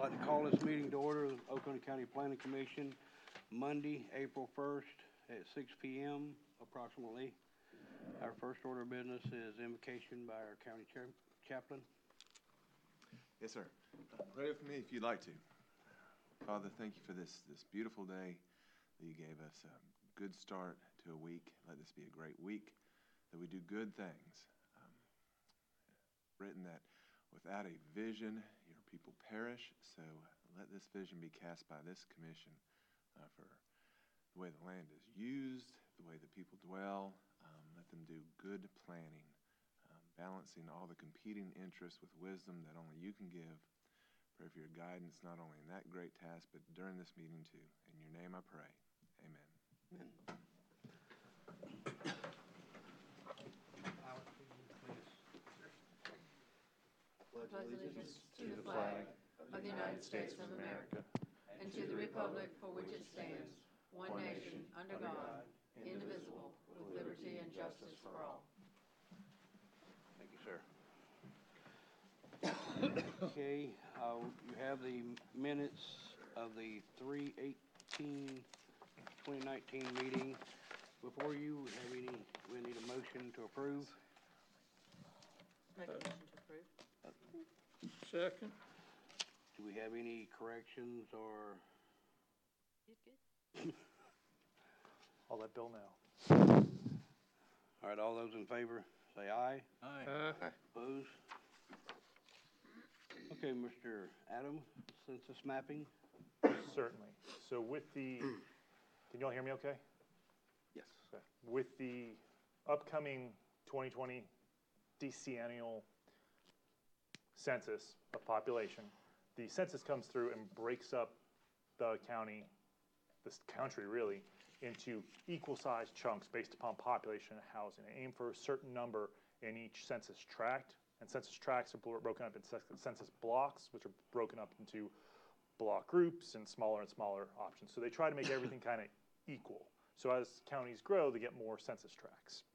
I'd like to call this meeting to order, the Oconee County Planning Commission, Monday, April 1st at 6 p.m. approximately. Our first order of business is invocation by our county chaplain. Yes, sir. Pray with me if you'd like to. Father, thank you for this beautiful day that you gave us. A good start to a week. Let this be a great week, that we do good things. Written that without a vision, your people perish. So let this vision be cast by this commission for the way the land is used, the way the people dwell. Let them do good planning, balancing all the competing interests with wisdom that only you can give. Pray for your guidance, not only in that great task, but during this meeting too. In your name I pray. Amen. Amen. Pledge allegiance to the flag of the United States of America and to the republic for which it stands, one nation, under God, indivisible, with liberty and justice for all. Thank you, sir. Okay, you have the minutes of the 3/18/2019 meeting before you. We need a motion to approve. Make a motion to approve. Second. Do we have any corrections or? You good? I'll let Bill know. All right, all those in favor, say aye. Aye. Opposed? Okay, Mr. Adam, census mapping. Certainly. So with the, can you all hear me okay? Yes. Okay. With the upcoming 2020 decennial census of population, the census comes through and breaks up the county, this country really, into equal sized chunks based upon population and housing. They aim for a certain number in each census tract, and census tracts are broken up into census blocks, which are broken up into block groups and smaller options. So they try to make everything kind of equal. So as counties grow, they get more census tracts.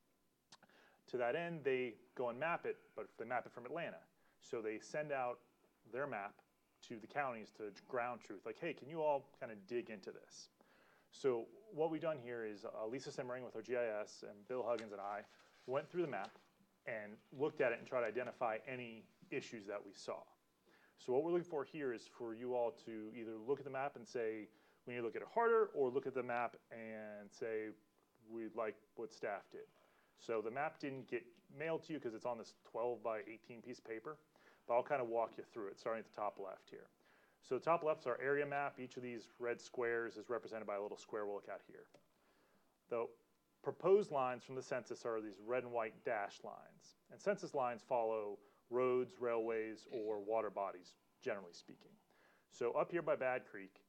To that end, they go and map it, but they map it from Atlanta. So they send out their map to the counties to ground truth, like, hey, can you all kind of dig into this? So what we've done here is Lisa Simmering with our GIS and Bill Huggins and I went through the map and looked at it and tried to identify any issues that we saw. So what we're looking for here is for you all to either look at the map and say, we need to look at it harder, or look at the map and say, we like what staff did. So the map didn't get mailed to you because it's on this 12 by 18 piece of paper, but I'll kind of walk you through it, starting at the top left here. So the top left is our area map. Each of these red squares is represented by a little square we'll look at here. The proposed lines from the census are these red and white dashed lines. And census lines follow roads, railways, or water bodies, generally speaking. So up here by Bad Creek,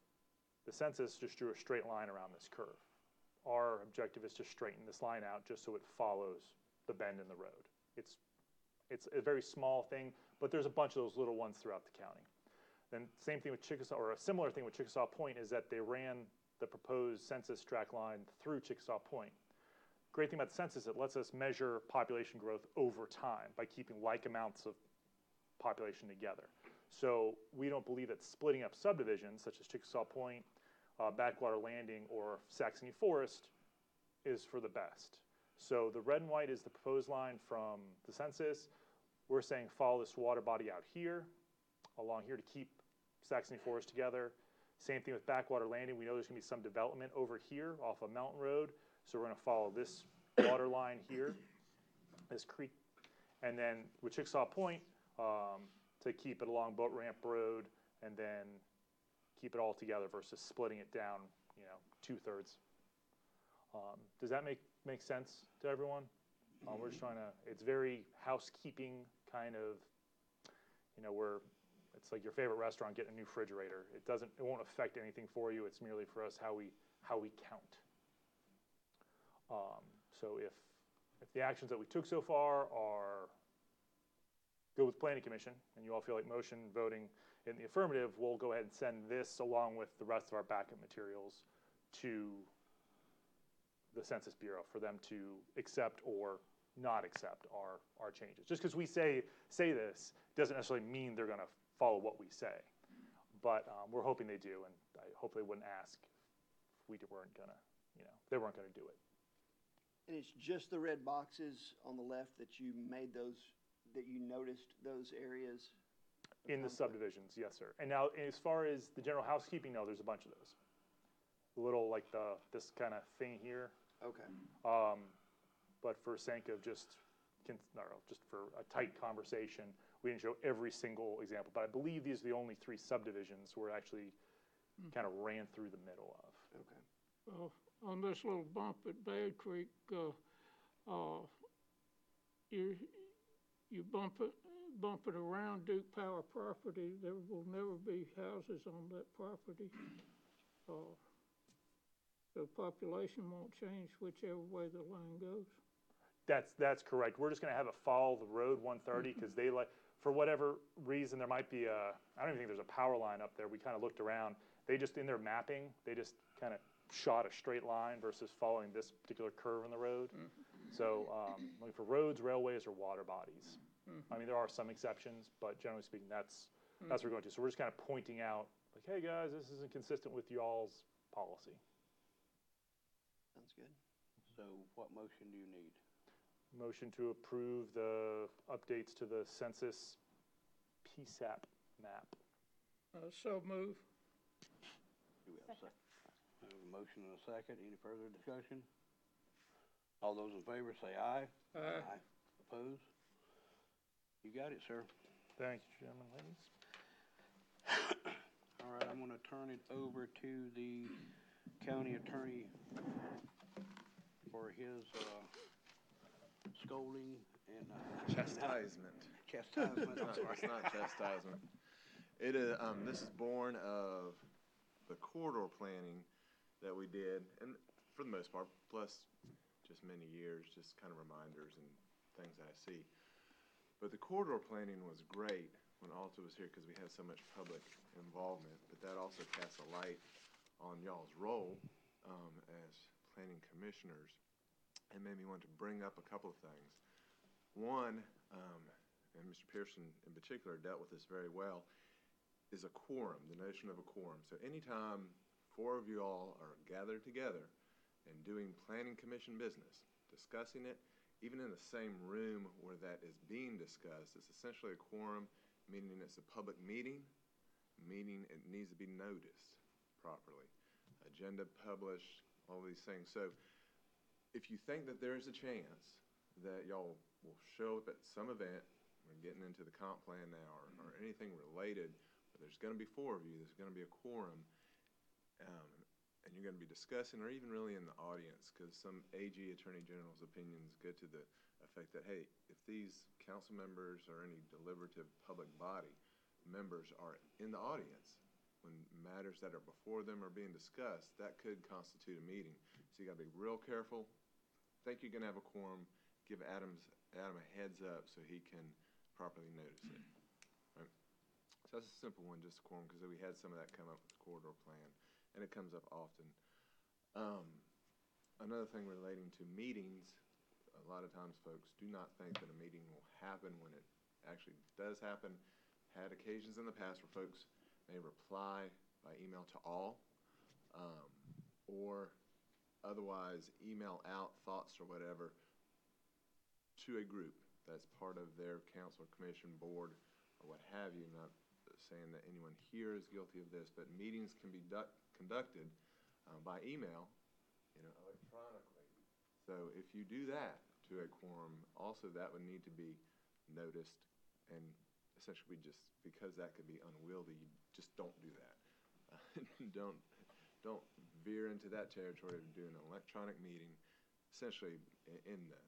the census just drew a straight line around this curve. Our objective is to straighten this line out just so it follows the bend in the road. It's a very small thing, but there's a bunch of those little ones throughout the county. Then same thing with Chickasaw, or a similar thing with Chickasaw Point, is that they ran the proposed census tract line through Chickasaw Point. Great thing about the census, it lets us measure population growth over time by keeping like amounts of population together. So we don't believe that splitting up subdivisions such as Chickasaw Point, Backwater Landing, or Saxony Forest is for the best. So the red and white is the proposed line from the census. We're saying follow this water body out here, along here to keep Saxony Forest together. Same thing with Backwater Landing. We know there's going to be some development over here off of Mountain Road. So we're going to follow this water line here, this creek. And then with Chickasaw Point, to keep it along Boat Ramp Road and then keep it all together versus splitting it down, 2/3. Does that make sense to everyone? We're just trying to, it's very housekeeping kind of, it's like your favorite restaurant getting a new refrigerator. It won't affect anything for you. It's merely for us how we count. So if the actions that we took so far are good with Planning Commission, and you all feel like motion voting in the affirmative, we'll go ahead and send this along with the rest of our backup materials to the Census Bureau for them to accept or not accept our changes. Just because we say this doesn't necessarily mean they're going to follow what we say. But we're hoping they do, and I hope they wouldn't ask if we weren't gonna, they weren't gonna do it. And it's just the red boxes on the left that you made those, that you noticed those areas? of In the conflict? subdivisions, yes, sir. And now, as far as the general housekeeping, no, there's a bunch of those. Little, like this kind of thing here. Okay, But for sake of just for a tight conversation, we didn't show every single example. But I believe these are the only 3 subdivisions we're actually kind of ran through the middle of. okay. On this little bump at Bad Creek, you bump it around Duke Power property, there will never be houses on that property. The population won't change whichever way the line goes. That's correct. We're just gonna have it follow the road 130, because they for whatever reason, there might be I don't even think there's a power line up there. We kind of looked around. They just, in their mapping, they just kind of shot a straight line versus following this particular curve in the road. So, like for roads, railways, or water bodies. I mean, there are some exceptions, but generally speaking, that's what we're going to. So we're just kind of pointing out, like, hey guys, this isn't consistent with y'all's policy. Sounds good. So what motion do you need? Motion to approve the updates to the census PSAP map. So move. Do we have a second? We have a motion and a second. Any further discussion? All those in favor say aye. Aye. Opposed? You got it, sir. Thank you, gentlemen, ladies. All right, I'm gonna turn it over to the county attorney for his, scolding and, Chastisement. chastisement, I'm sorry. It's not chastisement. It is, this is born of the corridor planning that we did, and for the most part, plus just many years, just kind of reminders and things that I see. But the corridor planning was great when Alta was here because we had so much public involvement, but that also casts a light on y'all's role as planning commissioners, and made me want to bring up a couple of things. One, and Mr. Pearson in particular dealt with this very well, is a quorum, the notion of a quorum. So anytime 4 of you all are gathered together and doing planning commission business, discussing it, even in the same room where that is being discussed, it's essentially a quorum, meaning it's a public meeting, meaning it needs to be noticed properly. Agenda published, all these things. So if you think that there is a chance that y'all will show up at some event, we're getting into the comp plan now, or anything related, but there's gonna be 4 of you, there's gonna be a quorum, and you're gonna be discussing, or even really in the audience, because some AG, Attorney General's opinions go to the effect that, hey, if these council members or any deliberative public body members are in the audience when matters that are before them are being discussed, that could constitute a meeting. So you gotta be real careful. Think you're gonna have a quorum, give Adam a heads up so he can properly notice it. Right? So that's a simple one, just a quorum, because we had some of that come up with the corridor plan, and it comes up often. Another thing relating to meetings, a lot of times folks do not think that a meeting will happen when it actually does happen. Had occasions in the past where folks may reply by email to all, or otherwise email out thoughts or whatever to a group that's part of their council, commission, board, or what have you. Not saying that anyone here is guilty of this, but meetings can be conducted by email, electronically. So if you do that to a quorum, also that would need to be noticed, and essentially because that could be unwieldy, you just don't do that. Don't veer into that territory of doing an electronic meeting. Essentially, in the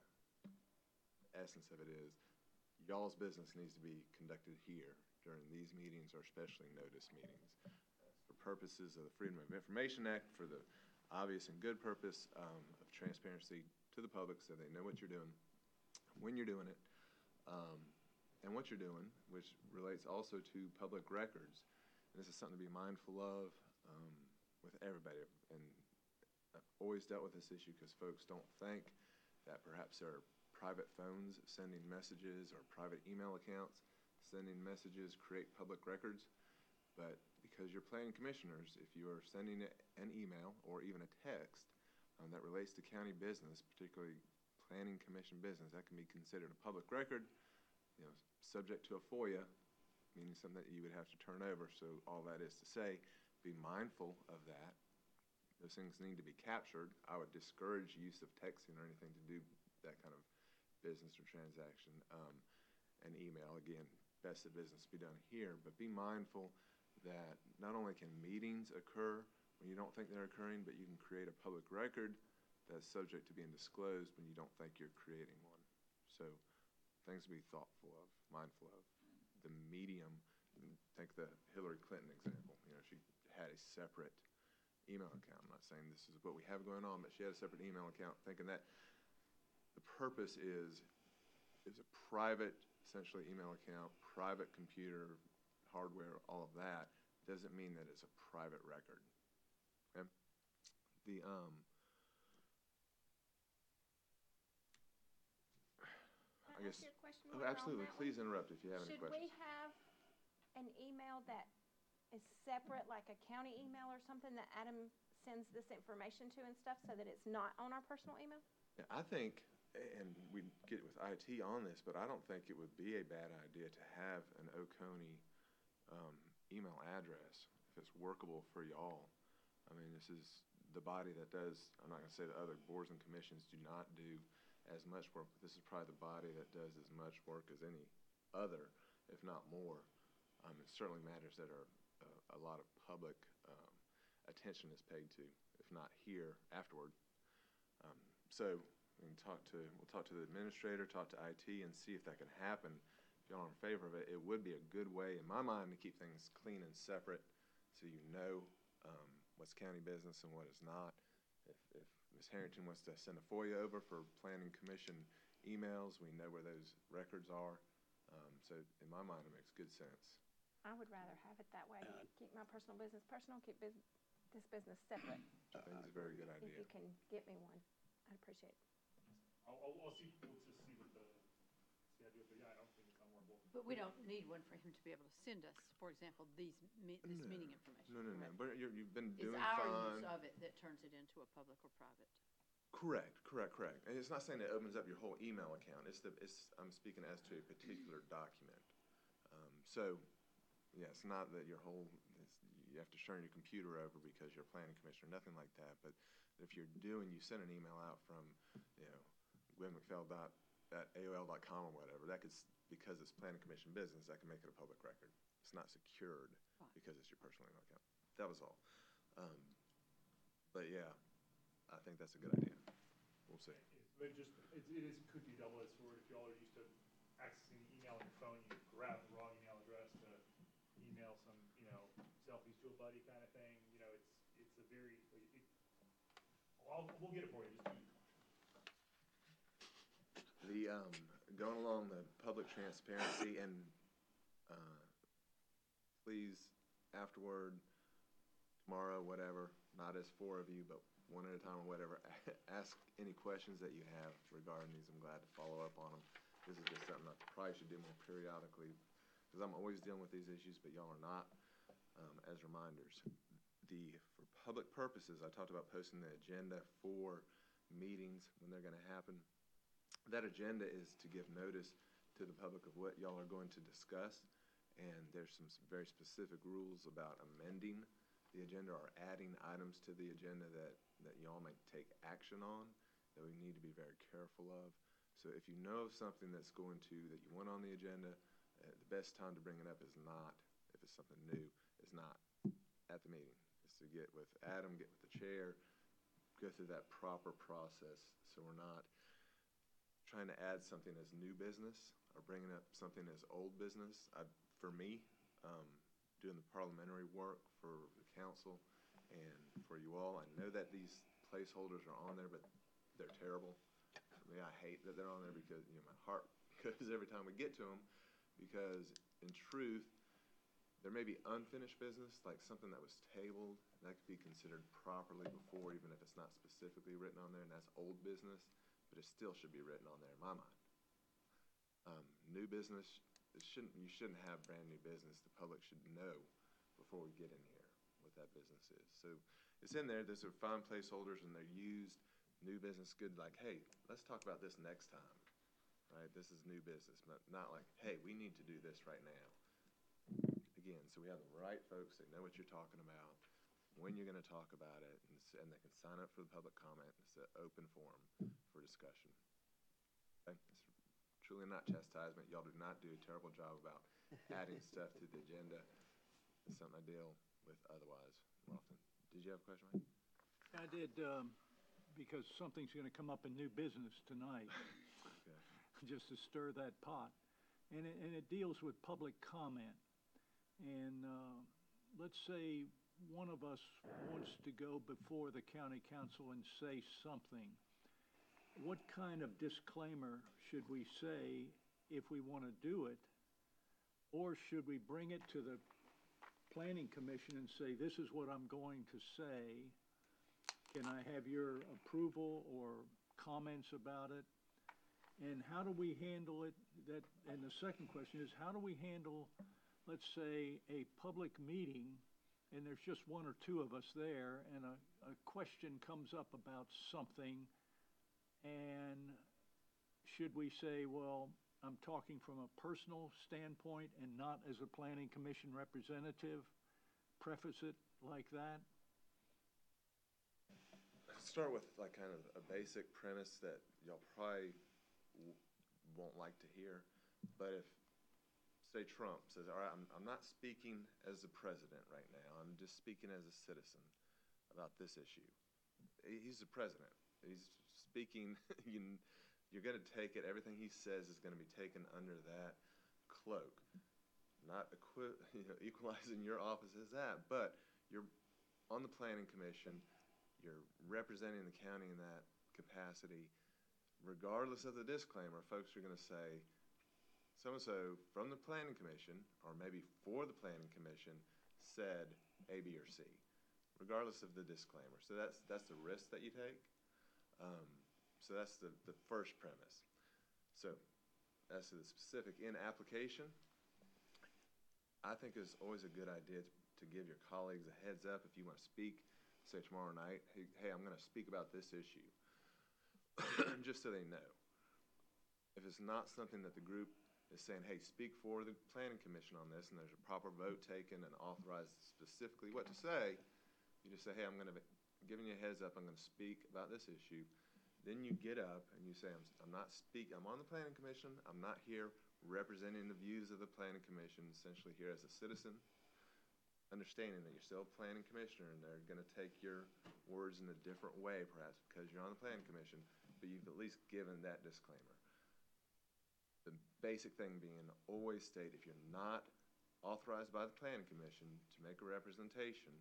essence of it is, y'all's business needs to be conducted here during these meetings, or especially notice meetings. For purposes of the Freedom of Information Act, for the obvious and good purpose of transparency to the public so they know what you're doing, when you're doing it, and what you're doing, which relates also to public records. And this is something to be mindful of with everybody. And I've always dealt with this issue because folks don't think that perhaps there are private phones sending messages or private email accounts sending messages create public records. But because you're planning commissioners, if you are sending an email or even a text that relates to county business, particularly planning commission business, that can be considered a public record, subject to a FOIA, meaning something that you would have to turn over. So all that is to say, be mindful of that. Those things need to be captured. I would discourage use of texting or anything to do that kind of business or transaction. And email, again, best of business be done here, but be mindful that not only can meetings occur when you don't think they're occurring, but you can create a public record that's subject to being disclosed when you don't think you're creating one. So things to be thoughtful of, mindful of. The medium, think the Hillary Clinton example. She had a separate email account. I'm not saying this is what we have going on, but she had a separate email account thinking that the purpose is a private, essentially, email account, private computer, hardware, all of that. Doesn't mean that it's a private record. Okay? Can I ask you a question Oh, while we're on absolutely. that one? Please interrupt if you have any Should we questions. have an email that is separate, like a county email or something that Adam sends this information to and stuff, so that it's not on our personal email? Yeah, I think, and we get with IT on this, but I don't think it would be a bad idea to have an Oconee email address if it's workable for y'all. I mean, this is the body that does, I'm not going to say that other boards and commissions do not do as much work, but this is probably the body that does as much work as any other, if not more. It certainly matters that a lot of public attention is paid to, if not here, afterward. So we'll talk to the administrator, talk to IT, and see if that can happen. If y'all are in favor of it, it would be a good way, in my mind, to keep things clean and separate, so you know what's county business and what is not. If Ms. Harrington wants to send a FOIA over for planning commission emails, we know where those records are. So in my mind, it makes good sense. I would rather have it that way. Keep my personal business personal, keep this business separate. I think it's a very good If idea. you can get me one, I'd appreciate it. I'll see, we'll just see what the idea, but yeah, I don't think it's unworkable. But we don't need one for him to be able to send us, for example, this meeting information. No. correct? But you've been It's doing our fine. use of it that turns it into a public or private. Correct. And it's not saying it opens up your whole email account. I'm speaking as to a particular document. So, yeah, it's not that you have to turn your computer over because you're a planning commissioner, nothing like that. But if you send an email out from, gwynmcphail@aol.com or whatever, that could, because it's planning commission business, that can make it a public record. It's not secured Right. because it's your personal email account. That was all. But yeah, I think that's a good idea. We'll see. But it could be a double-edged sword. If y'all are used to accessing email on your phone, you grab the wrong email address to email some, selfies to a buddy kind of thing. It's a very, we'll get it for you, just Going along the public transparency, and please, afterward, tomorrow, whatever, not as four of you, but one at a time or whatever, ask any questions that you have regarding these. I'm glad to follow up on them. This is just something I probably should do more periodically, because I'm always dealing with these issues, but y'all are not, as reminders. For public purposes, I talked about posting the agenda for meetings when they're going to happen. That agenda is to give notice to the public of what y'all are going to discuss, and there's some very specific rules about amending the agenda or adding items to the agenda that y'all may take action on that we need to be very careful of. So if you know of something that you want on the agenda, the best time to bring it up is not, if it's something new, is not at the meeting. It's to get with Adam, get with the chair, go through that proper process, so we're not trying to add something as new business or bringing up something as old business. For me, doing the parliamentary work for the council and for you all, I know that these placeholders are on there, but they're terrible. For me, I hate that they're on there because my heart goes every time we get to them, because in truth, there may be unfinished business, like something that was tabled, that could be considered properly before, even if it's not specifically written on there, and that's old business, but it still should be written on there in my mind. New business, you shouldn't have brand new business. The public should know before we get in here, what that business is. So it's in there, those are fine placeholders, and they're used, new business, good, like, hey, let's talk about this next time, right? This is new business, but not like, hey, we need to do this right now. Again, so we have the right folks, they know what you're talking about, when you're gonna talk about it, and they can sign up for the public comment. It's an open forum for discussion. Okay? It's truly not chastisement. Y'all do not do a terrible job about adding stuff to the agenda. It's something I deal with otherwise more often. Did you have a question, Mike? I did, because something's gonna come up in new business tonight, Okay. just to stir that pot. And it deals with public comment. And, let's say one of us wants to go before the county council and say something. What kind of disclaimer should we say if we wanna do it? Or should we bring it to the planning commission and say, this is what I'm going to say? Can I have your approval or comments about it? And how do we handle it? And the second question is, how do we handle, let's say, a public meeting, and there's just one or two of us there, and a question comes up about something, and should we say, well, I'm talking from a personal standpoint and not as a planning commission representative? Preface it like that? Start with like kind of a basic premise that y'all probably won't like to hear, but if, say Trump says, all right, I'm not speaking as the president right now, I'm just speaking as a citizen about this issue. He's the president. He's speaking, you're gonna take it, everything he says is gonna be taken under that cloak. Not equalizing your office as that, but you're on the planning commission, you're representing the county in that capacity. Regardless of the disclaimer, folks are gonna say, so-and-so from the planning commission, or maybe for the planning commission, said A, B, or C, regardless of the disclaimer. So that's the risk that you take. So that's the first premise. So as to the specific in application, I think it's always a good idea to give your colleagues a heads up if you want to speak, say tomorrow night, hey, I'm going to speak about this issue, just so they know. If it's not something that the group is saying, hey, speak for the planning commission on this, and there's a proper vote taken and authorized specifically what to say, you just say, hey, I'm giving you a heads up, I'm gonna speak about this issue. Then you get up and you say, I'm on the planning commission, I'm not here representing the views of the planning commission, essentially here as a citizen, understanding that you're still a planning commissioner and they're gonna take your words in a different way, perhaps because you're on the planning commission, but you've at least given that disclaimer. The basic thing being, always state if you're not authorized by the planning commission to make a representation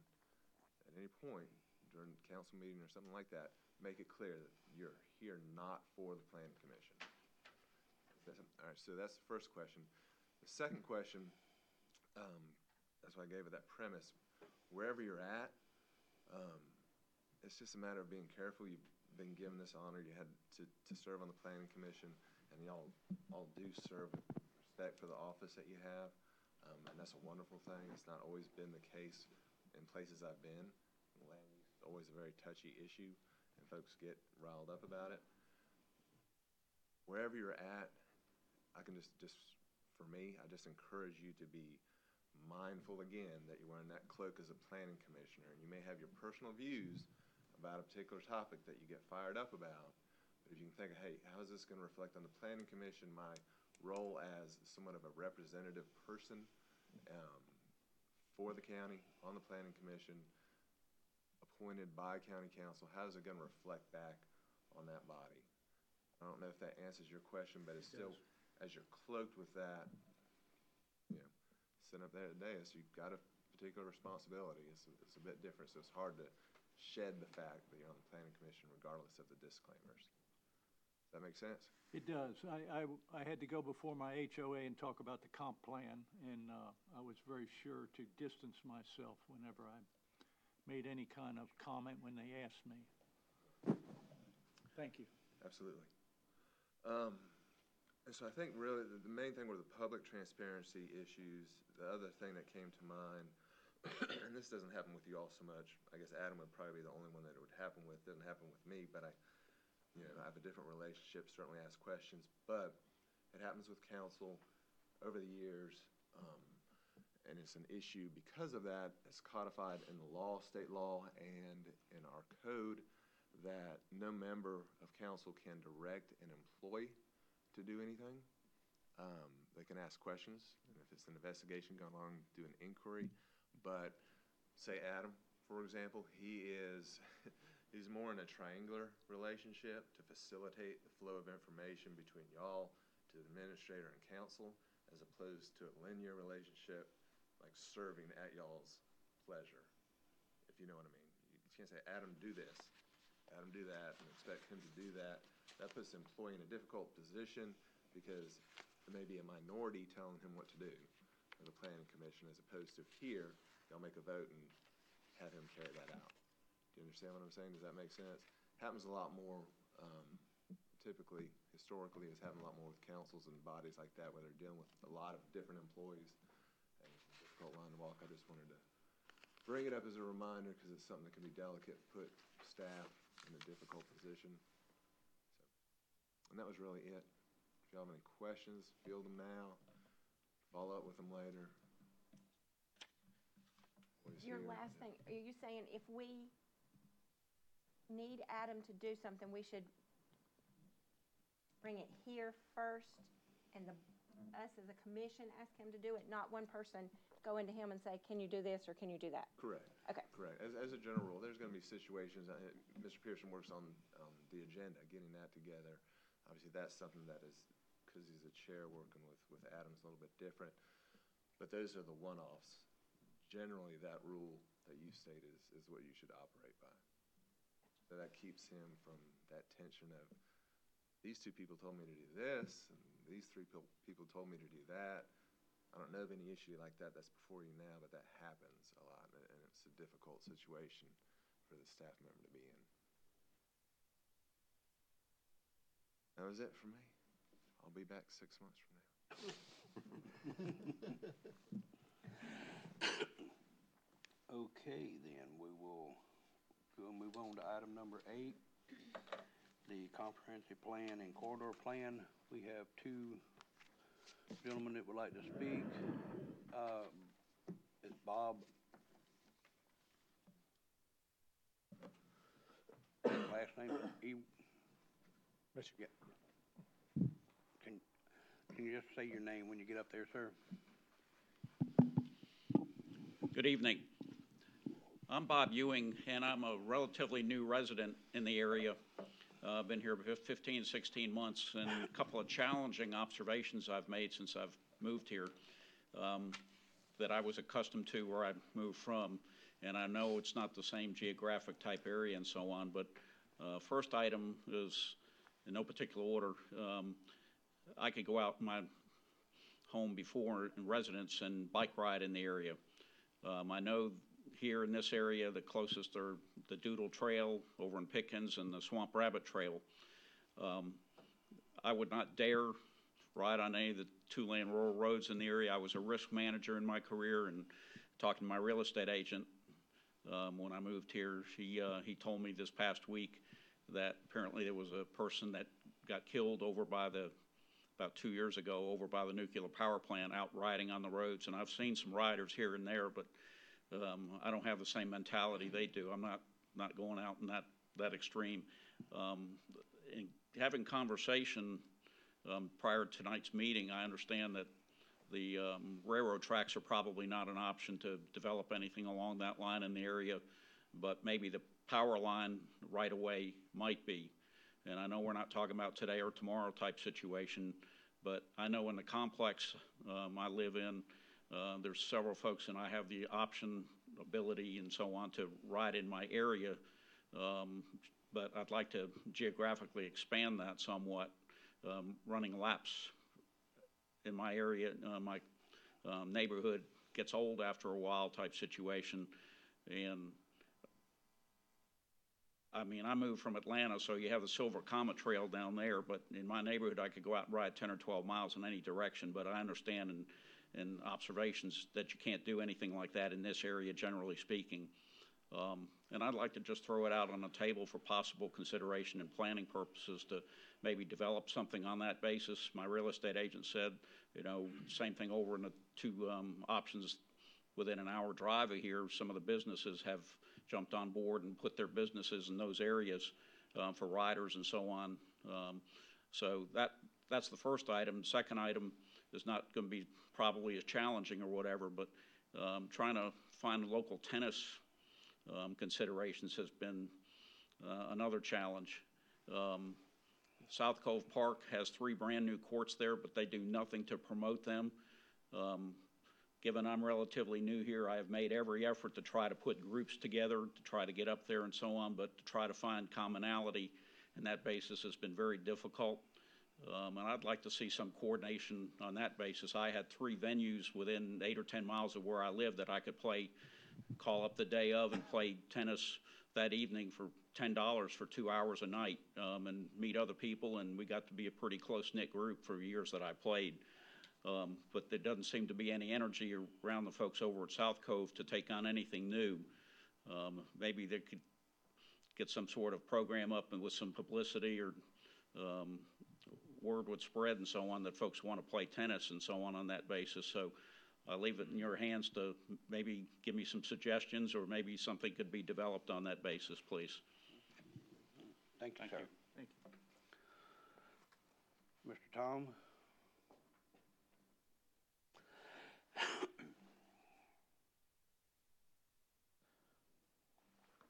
at any point during the council meeting or something like that, make it clear that you're here not for the planning commission. All right, so that's the first question. The second question, that's why I gave it that premise. Wherever you're at, it's just a matter of being careful. You've been given this honor. You had to serve on the planning commission. And y'all all do serve with respect for the office that you have, and that's a wonderful thing. It's not always been the case in places I've been. Land use is always a very touchy issue, and folks get riled up about it. Wherever you're at, I can just for me, I just encourage you to be mindful again that you're wearing that cloak as a planning commissioner, and you may have your personal views about a particular topic that you get fired up about. If you can think of, hey, how is this going to reflect on the planning commission, my role as somewhat of a representative person for the county on the planning commission, appointed by county council, how is it going to reflect back on that body? I don't know if that answers your question, but it's still, as you're cloaked with that, sitting up there today, so you've got a particular responsibility. It's a bit different, so it's hard to shed the fact that you're on the planning commission regardless of the disclaimers. Does that make sense? It does. I had to go before my HOA and talk about the comp plan, and I was very sure to distance myself whenever I made any kind of comment when they asked me. Thank you. Absolutely. And so I think really the main thing were the public transparency issues. The other thing that came to mind and this doesn't happen with you all so much. I guess Adam would probably be the only one that it would happen with. Doesn't happen with me, but I have a different relationship, certainly ask questions, but it happens with council over the years, and it's an issue because of that. It's codified in the law, state law, and in our code that no member of council can direct an employee to do anything. They can ask questions, and if it's an investigation going on, do an inquiry, but say Adam, for example, he's more in a triangular relationship to facilitate the flow of information between y'all to the administrator and council, as opposed to a linear relationship, like serving at y'all's pleasure, if you know what I mean. You can't say, Adam, do this, Adam, do that, and expect him to do that. That puts the employee in a difficult position because there may be a minority telling him what to do in the planning commission, as opposed to here, y'all make a vote and have him carry that out. Do you understand what I'm saying? Does that make sense? Happens a lot more, typically, historically, it's happened a lot more with councils and bodies like that, where they're dealing with a lot of different employees. And it's a difficult line to walk. I just wanted to bring it up as a reminder, because it's something that can be delicate, put staff in a difficult position. And that was really it. If y'all have any questions, field them now, follow up with them later. Your last thing, are you saying if we need Adam to do something, we should bring it here first and us as a commission ask him to do it, not one person go into him and say, can you do this or can you do that? Correct. Okay. Correct. As a general rule, there's going to be situations, Mr. Pearson works on the agenda, getting that together. Obviously, that's something that is, because he's a chair working with Adam's a little bit different. But those are the one-offs. Generally, that rule that you state is what you should operate by. So that keeps him from that tension of, these two people told me to do this, and these three people told me to do that. I don't know of any issue like that that's before you now, but that happens a lot, and it's a difficult situation for the staff member to be in. That was it for me. I'll be back 6 months from now. Okay, then, we'll move on to item number 8, the comprehensive plan and corridor plan. We have 2 gentlemen that would like to speak. Is Bob? Last name? Mitchell. Yeah. Can you just say your name when you get up there, sir? Good evening. I'm Bob Ewing, and I'm a relatively new resident in the area. I've been here 15, 16 months, and a couple of challenging observations I've made since I've moved here that I was accustomed to where I moved from. And I know it's not the same geographic type area and so on, but first item is, in no particular order, I could go out in my home before in residence and bike ride in the area. I know here in this area, the closest are the Doodle Trail over in Pickens and the Swamp Rabbit Trail. I would not dare ride on any of the 2-lane rural roads in the area. I was a risk manager in my career, and talking to my real estate agent when I moved here, he told me this past week that apparently there was a person that got killed over by about 2 years ago, over by the nuclear power plant, out riding on the roads. And I've seen some riders here and there, but I don't have the same mentality they do. I'm not going out in that extreme. In having conversation prior to tonight's meeting, I understand that the railroad tracks are probably not an option to develop anything along that line in the area, but maybe the power line right away might be. And I know we're not talking about today or tomorrow type situation, but I know in the complex I live in, there's several folks, and I have the option, ability, and so on to ride in my area, but I'd like to geographically expand that somewhat, running laps in my area. My neighborhood gets old after a while type situation, and I mean, I moved from Atlanta, so you have the Silver Comet Trail down there, but in my neighborhood I could go out and ride 10 or 12 miles in any direction. But I understand and observations that you can't do anything like that in this area, generally speaking. And I'd like to just throw it out on the table for possible consideration and planning purposes to maybe develop something on that basis. My real estate agent said, you know, same thing over in the two options within an hour drive of here. Some of the businesses have jumped on board and put their businesses in those areas for riders and so on. So that's the first item. The second item is not going to be probably as challenging or whatever, but trying to find local tennis considerations has been another challenge. South Cove Park has 3 brand new courts there, but they do nothing to promote them. Given I'm relatively new here, I have made every effort to try to put groups together, to try to get up there and so on, but to try to find commonality and that basis has been very difficult. And I'd like to see some coordination on that basis. I had 3 venues within 8 or 10 miles of where I live that I could call up the day of and play tennis that evening for $10 for 2 hours a night and meet other people, and we got to be a pretty close-knit group for years that I played. But there doesn't seem to be any energy around the folks over at South Cove to take on anything new. Maybe they could get some sort of program up and with some publicity or word would spread and so on that folks want to play tennis and so on that basis. So I'll leave it in your hands to maybe give me some suggestions or maybe something could be developed on that basis, please. Thank you, sir. Thank you. Mr. Tom?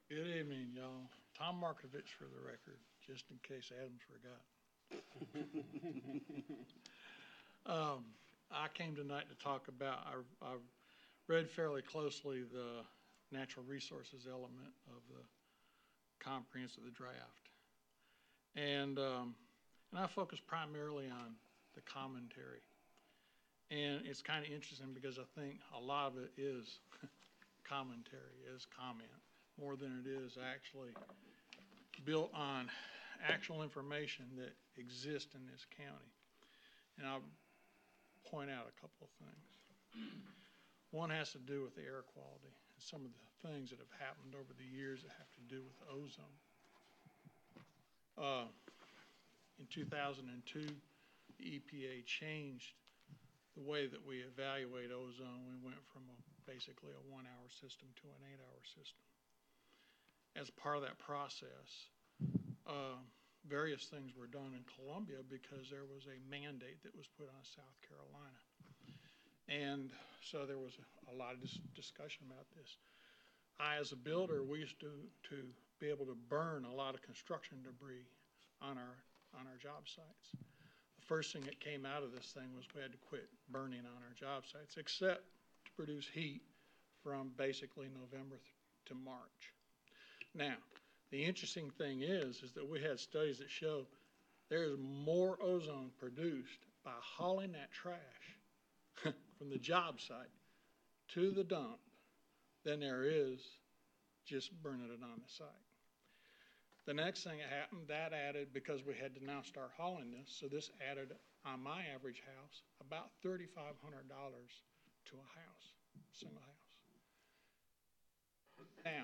Good evening, y'all. Tom Markovich for the record, just in case Adams forgot. I came tonight to talk about, I've read fairly closely the natural resources element of the comprehensive draft. And I focus primarily on the commentary. And it's kind of interesting because I think a lot of it is commentary, is comment, more than it is actually built on actual information that exists in this county. And I'll point out a couple of things. One has to do with the air quality and some of the things that have happened over the years that have to do with ozone. In 2002, the EPA changed the way that we evaluate ozone. We went from basically a 1-hour system to an 8-hour system. As part of that process, various things were done in Columbia because there was a mandate that was put on South Carolina. And so there was a lot of discussion about this. I, as a builder, we used to be able to burn a lot of construction debris on our job sites. The first thing that came out of this thing was we had to quit burning on our job sites, except to produce heat from basically November to March. Now, the interesting thing is that we had studies that show there is more ozone produced by hauling that trash from the job site to the dump than there is just burning it on the site. The next thing that happened, that added, because we had to now start hauling this, so this added on my average house about $3,500 to a house, single house. Now,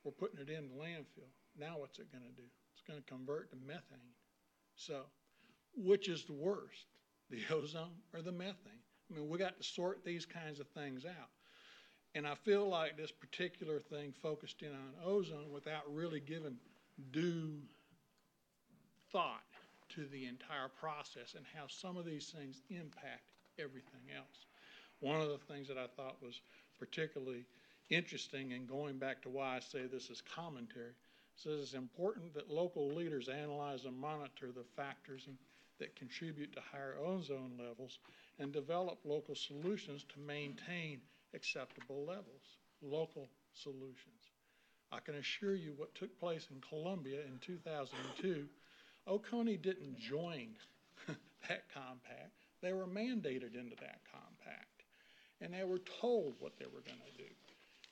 we're putting it in the landfill. Now what's it going to do? It's going to convert to methane. So, which is the worst, the ozone or the methane? I mean, we got to sort these kinds of things out. And I feel like this particular thing focused in on ozone without really giving due thought to the entire process and how some of these things impact everything else. One of the things that I thought was particularly interesting, and going back to why I say this is commentary, says it's important that local leaders analyze and monitor the factors that contribute to higher ozone levels and develop local solutions to maintain acceptable levels, local solutions. I can assure you what took place in Columbia in 2002, Oconee didn't join that compact. They were mandated into that compact, and they were told what they were going to do.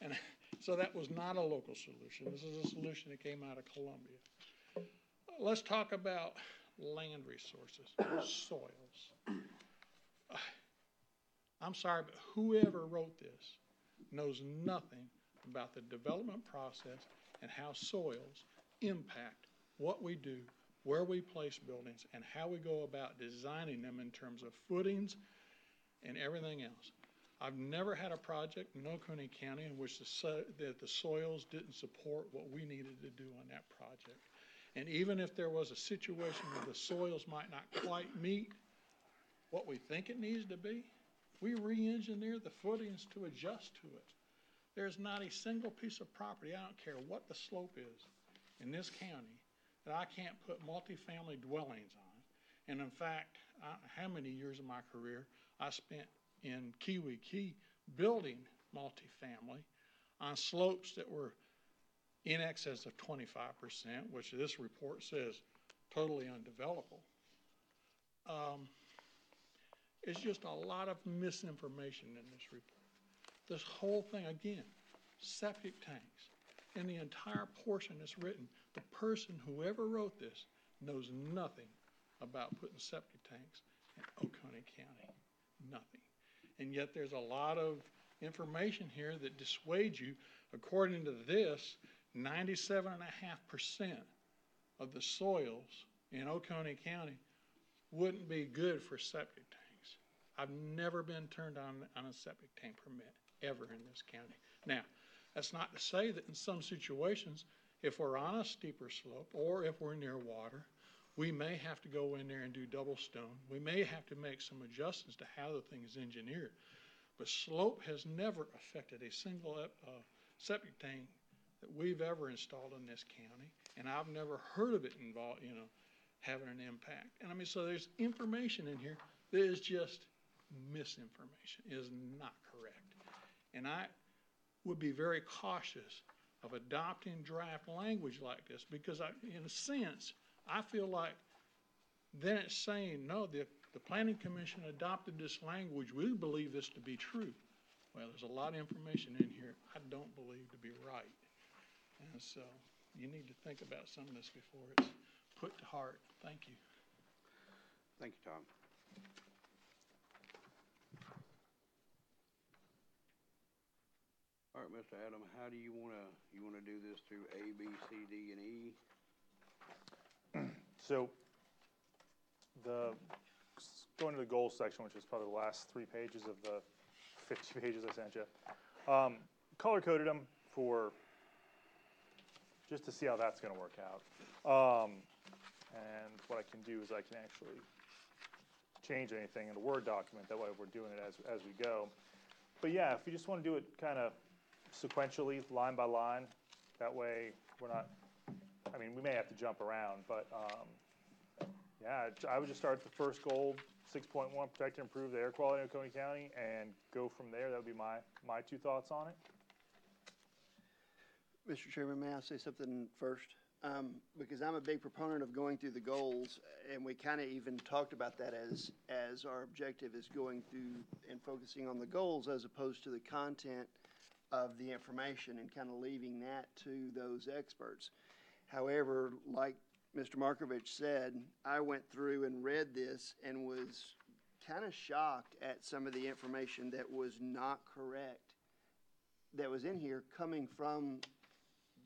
And so that was not a local solution. This is a solution that came out of Columbia. Let's talk about land resources, soils. I'm sorry, but whoever wrote this knows nothing about the development process and how soils impact what we do, where we place buildings, and how we go about designing them in terms of footings and everything else. I've never had a project in Oconee County in which that the soils didn't support what we needed to do on that project. And even if there was a situation where the soils might not quite meet what we think it needs to be, we re-engineer the footings to adjust to it. There's not a single piece of property, I don't care what the slope is, in this county that I can't put multifamily dwellings on. And in fact, how many years of my career I spent in Kiwi Key building multifamily on slopes that were in excess of 25%, which this report says totally undevelopable. It's just a lot of misinformation in this report. This whole thing, again, septic tanks, and the entire portion is written, the person, whoever wrote this, knows nothing about putting septic tanks in Oconee County, nothing. And yet there's a lot of information here that dissuades you. According to this, 97.5% of the soils in Oconee County wouldn't be good for septic tanks. I've never been turned on a septic tank permit ever in this county. Now, that's not to say that in some situations, if we're on a steeper slope or if we're near water, we may have to go in there and do double stone. We may have to make some adjustments to how the thing is engineered. But slope has never affected a single septic tank that we've ever installed in this county, and I've never heard of it involved, having an impact. And I mean, so there's information in here that is just misinformation, is not correct. And I would be very cautious of adopting draft language like this because in a sense, I feel like then it's saying, no, the Planning Commission adopted this language. We believe this to be true. Well, there's a lot of information in here I don't believe to be right. And so you need to think about some of this before it's put to heart. Thank you. Thank you, Tom. All right, Mr. Adam, how do you wanna do this through A, B, C, D, and E? So going to the goals section, which is probably the last 3 pages of the 50 pages I sent you, color coded them for just to see how that's going to work out. And what I can do is I can actually change anything in a Word document. That way we're doing it as we go. But yeah, if you just want to do it kind of sequentially, line by line, that way we're not, I mean, we may have to jump around, but yeah, I would just start at the first goal, 6.1, protect and improve the air quality in Oconee County, and go from there. That would be my 2 thoughts on it. Mr. Chairman, may I say something first? Because I'm a big proponent of going through the goals, and we kind of even talked about that as our objective is going through and focusing on the goals as opposed to the content of the information and kind of leaving that to those experts. However, like Mr. Markovich said, I went through and read this and was kind of shocked at some of the information that was not correct that was in here coming from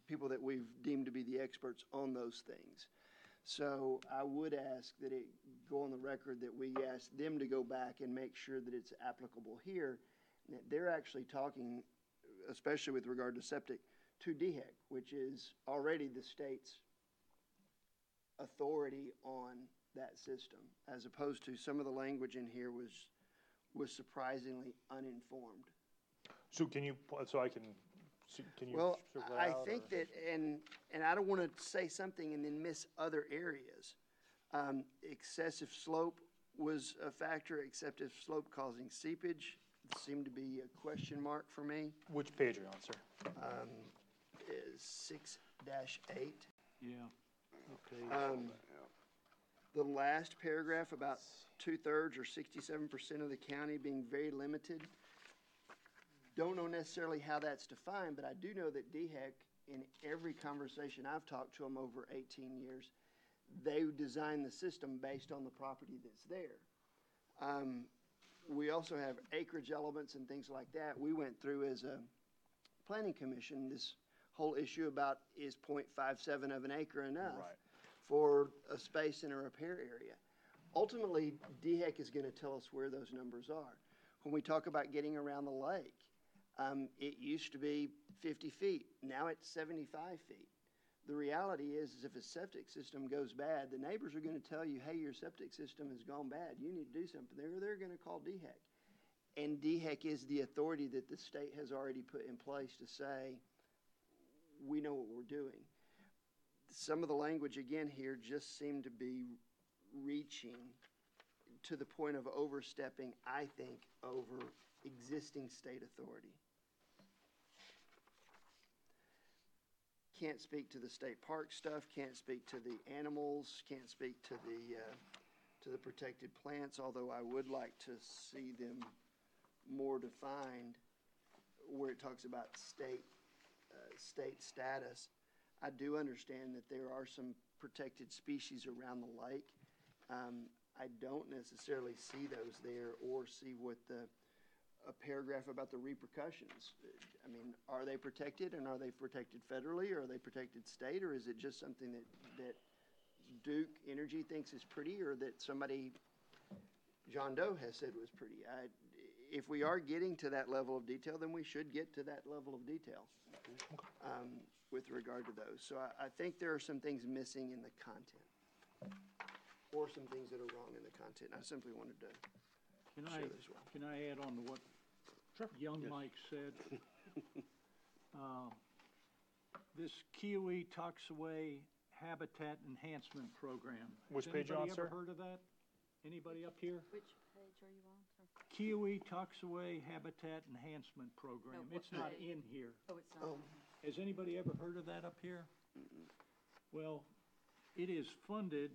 people that we've deemed to be the experts on those things. So I would ask that it go on the record that we ask them to go back and make sure that it's applicable here. And that they're actually talking, especially with regard to septic, to DHEC, which is already the state's authority on that system, as opposed to some of the language in here was surprisingly uninformed. So can you, Well, circle that I out, think or? that, and I don't want to say something and then miss other areas. Excessive slope was a factor, excessive slope causing seepage seemed to be a question mark for me. Which page are you on, sir? Is 6-8. Yeah, okay. The last paragraph about 2/3 or 67% of the county being very limited. Don't know necessarily how that's defined, but I do know that DHEC, in every conversation I've talked to them over 18 years, they design the system based on the property that's there. we also have acreage elements and things like that. We went through as a planning commission this whole issue about is .57 of an acre enough Right. for a space in a repair area. Ultimately, DHEC is going to tell us where those numbers are. When we talk about getting around the lake, it used to be 50 feet. Now it's 75 feet. The reality is if a septic system goes bad, the neighbors are going to tell you, hey, your septic system has gone bad. You need to do something there, or they're going to call DHEC. And DHEC is the authority that the state has already put in place to say, we know what we're doing. Some of the language again here just seemed to be reaching to the point of overstepping, I think, over existing state authority. Can't speak to the state park stuff, can't speak to the animals, can't speak to the protected plants, although I would like to see them more defined where it talks about state status. I do understand that there are some protected species around the lake. I don't necessarily see those there or see what a paragraph about the repercussions. I mean, are they protected, and are they protected federally, or are they protected state, or is it just something that Duke Energy thinks is pretty, or that somebody, John Doe, has said was pretty? If we are getting to that level of detail, then we should get to that level of detail with regard to those. So I think there are some things missing in the content, or some things that are wrong in the content. I simply wanted to share this one. Can I add on to what young Mike said? This Kiwi Toxaway Habitat Enhancement Program. Which page you on, Anybody sir? ever heard of that? Anybody up here? Which page are you on, sir? Kiwi Toxaway Habitat Enhancement Program. No, what It's not page? in here. Oh, it's not. Has anybody ever heard of that up here? Well, it is funded,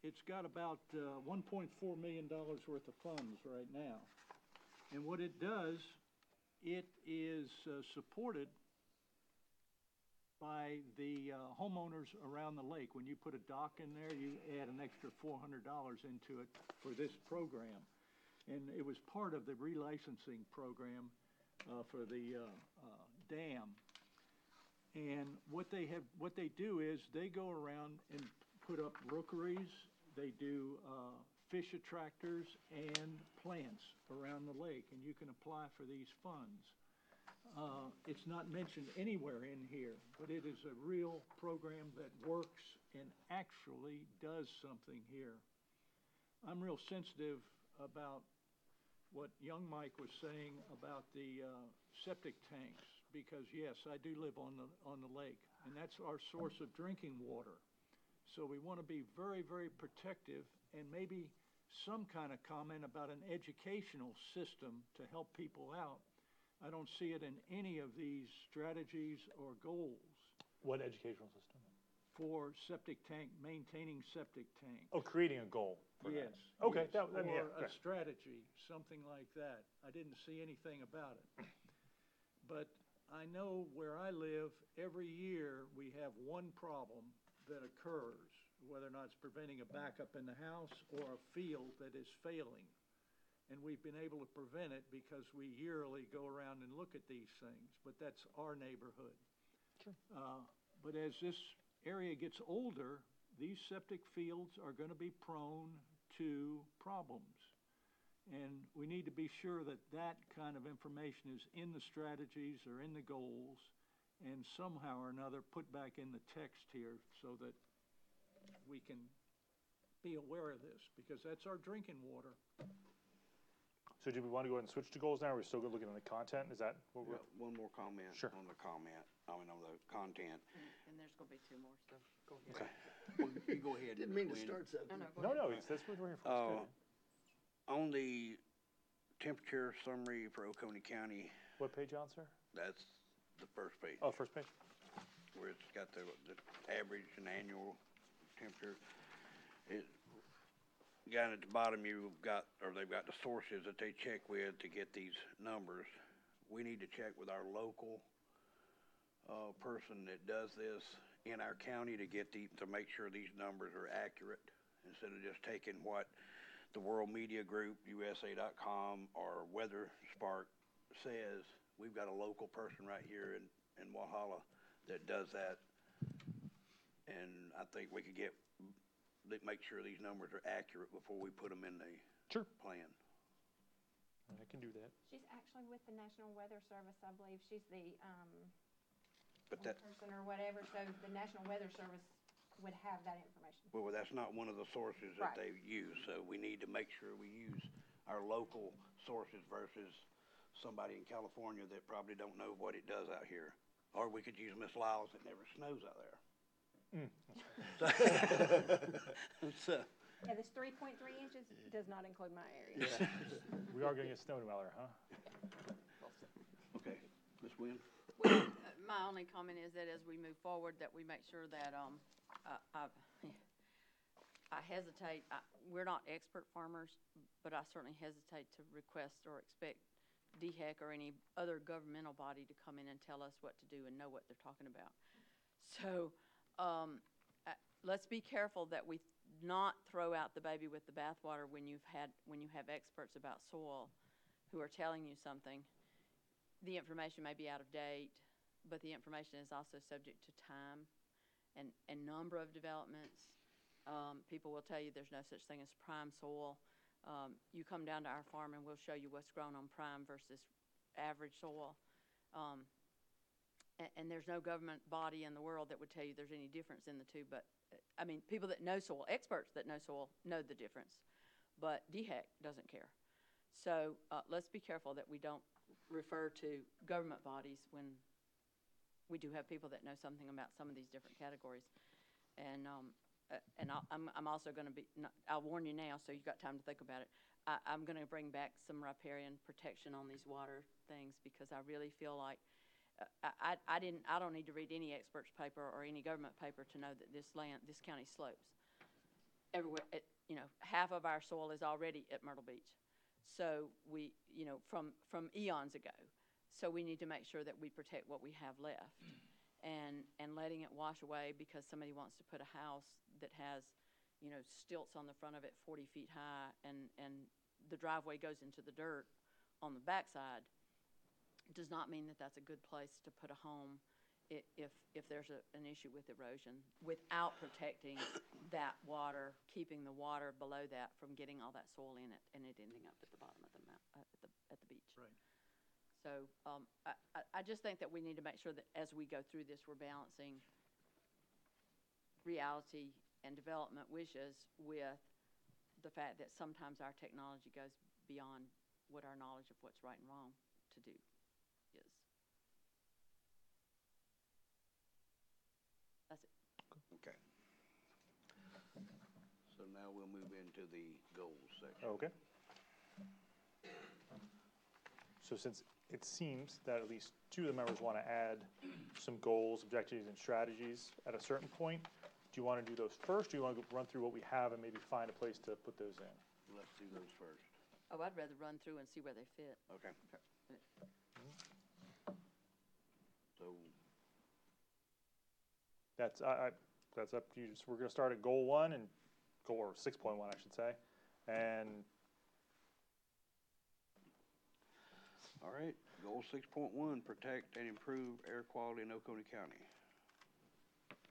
it's got about $1.4 million worth of funds right now. And what it does, it is supported by the homeowners around the lake. When you put a dock in there, you add an extra $400 into it for this program. And it was part of the relicensing program for the dam. And what they do is they go around and put up rookeries, they do fish attractors and plants around the lake, and you can apply for these funds. It's not mentioned anywhere in here, but it is a real program that works and actually does something here. I'm real sensitive about what young Mike was saying about the septic tanks, because yes, I do live on the lake, and that's our source of drinking water. So we want to be very, very protective, and maybe some kind of comment about an educational system to help people out. I don't see it in any of these strategies or goals What educational system? for septic tank, maintaining septic tanks. Oh, creating a goal. for that. Yes. Okay, yes, that, yeah, or a okay. strategy, something like that. I didn't see anything about it. But I know where I live, every year we have one problem that occurs, whether or not it's preventing a backup in the house or a field that is failing. And we've been able to prevent it because we yearly go around and look at these things, but that's our neighborhood. Sure. But as this area gets older, these septic fields are going to be prone to problems. And we need to be sure that that kind of information is in the strategies or in the goals, and somehow or another put back in the text here so that we can be aware of this, because that's our drinking water. So do we want to go ahead and switch to goals now, or are we still looking at the content? Is that what we're? One more comment Sure. on the comment, on the content. And there's gonna be two more, so go ahead. Okay. Well, you go ahead. Didn't mean to Quinn. start something. No, No, go ahead. that's what we're here for. It's good. On the temperature summary for Oconee County, What page you on, sir? that's the first page, Oh, first page. where it's got the average and annual temperature. Down at the bottom, you've got, or they've got the sources that they check with to get these numbers. We need to check with our local person that does this in our county to get to make sure these numbers are accurate, instead of just taking what the World Media Group, USA.com, or Weather Spark says, we've got a local person right here in Walhalla that does that. And I think we could make sure these numbers are accurate before we put them in the Sure. plan. I can do that. She's actually with the National Weather Service, I believe. She's the, But that, person or whatever, so the National Weather Service would have that information. well, that's not one of the sources that Right. they use, so we need to make sure we use our local sources versus somebody in California that probably don't know what it does out here. Or we could use Miss Lyles that never snows out there. So, Yeah, this 3.3 inches does not include my area. We are gonna get snow tomorrow, huh? okay, Ms. Wynn? Well, my only comment is that as we move forward, that we make sure that, I hesitate, we're not expert farmers, but I certainly hesitate to request or expect DHEC or any other governmental body to come in and tell us what to do and know what they're talking about. So, let's be careful that we not throw out the baby with the bathwater when you have experts about soil who are telling you something. The information may be out of date, but the information is also subject to time and number of developments. People will tell you there's no such thing as prime soil. You come down to our farm and we'll show you what's grown on prime versus average soil. And there's no government body in the world that would tell you there's any difference in the two, but, I mean, people that know soil, experts that know soil, know the difference, but DHEC doesn't care. So, let's be careful that we don't refer to government bodies when we do have people that know something about some of these different categories. And I'm also gonna I'll warn you now, so you've got time to think about it. I'm gonna bring back some riparian protection on these water things, because I really feel like, I don't need to read any expert's paper or any government paper to know that this county slopes. Everywhere, half of our soil is already at Myrtle Beach. So we, from eons ago. So we need to make sure that we protect what we have left. And letting it wash away because somebody wants to put a house that has, stilts on the front of it 40 feet high, and the driveway goes into the dirt on the backside, does not mean that that's a good place to put a home if there's an issue with erosion, without protecting that water, keeping the water below that from getting all that soil in it and it ending up at the bottom of the at the beach. Right. So I just think that we need to make sure that as we go through this, we're balancing reality and development wishes with the fact that sometimes our technology goes beyond what our knowledge of what's right and wrong to do is. That's it. Okay. So now we'll move into the goals section. Okay. So since it seems that at least two of the members want to add some goals, objectives, and strategies at a certain point, do you want to do those first, or do you want to run through what we have and maybe find a place to put those in? Let's do those first. Oh, I'd rather run through and see where they fit. Okay. So, That's up to you. So we're going to start at goal 1 and or 6.1, I should say, and all right, goal 6.1, protect and improve air quality in Oconee County.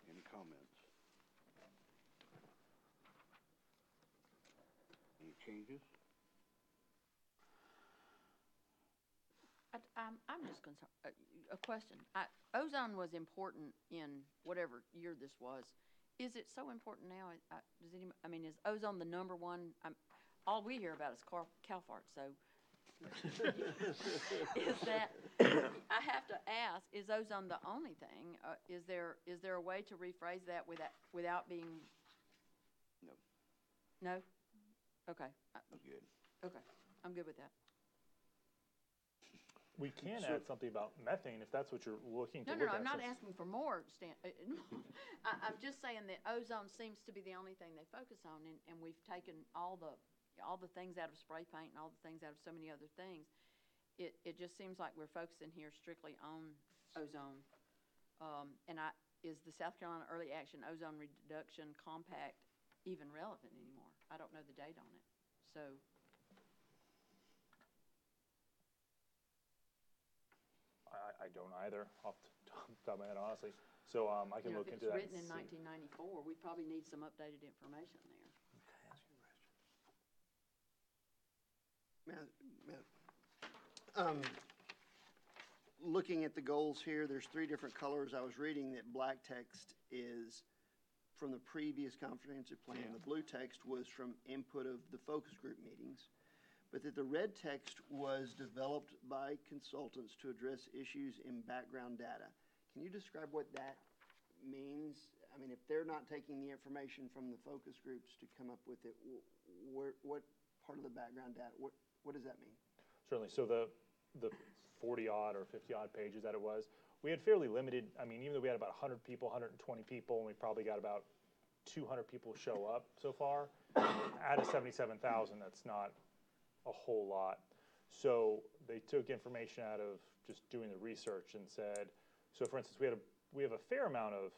Any comments? Any changes? I'm just concerned, a question. Ozone was important in whatever year this was. Is it so important now? Is ozone the number one? All we hear about is cow farts, so. Is that, I have to ask, is ozone the only thing? Is there a way to rephrase that without being? No. No? Okay. Good. Okay, I'm good with that. we can add something about methane if that's what you're looking to No, look at. I'm not since- asking for more, Stan. I'm just saying that ozone seems to be the only thing they focus on, and we've taken all the things out of spray paint and all the things out of so many other things. It just seems like we're focusing here strictly on ozone. Is the South Carolina Early Action Ozone Reduction Compact even relevant anymore? I don't know the date on it. So, I don't either, off the top of my head, honestly. So, I can you know, look if into it's that written and in see. 1994, we probably need some updated information there. Looking at the goals here, there's three different colors. I was reading that black text is from the previous comprehensive plan. The blue text was from input of the focus group meetings. But that the red text was developed by consultants to address issues in background data. Can you describe what that means? I mean, if they're not taking the information from the focus groups to come up with it, what part of the background data, what does that mean? Certainly. So the 40-odd or 50-odd pages that it was, we had fairly limited, I mean, even though we had about 100 people, 120 people, and we probably got about 200 people show up so far, out of 77,000, that's not a whole lot. So they took information out of just doing the research and said, so for instance, we have a fair amount of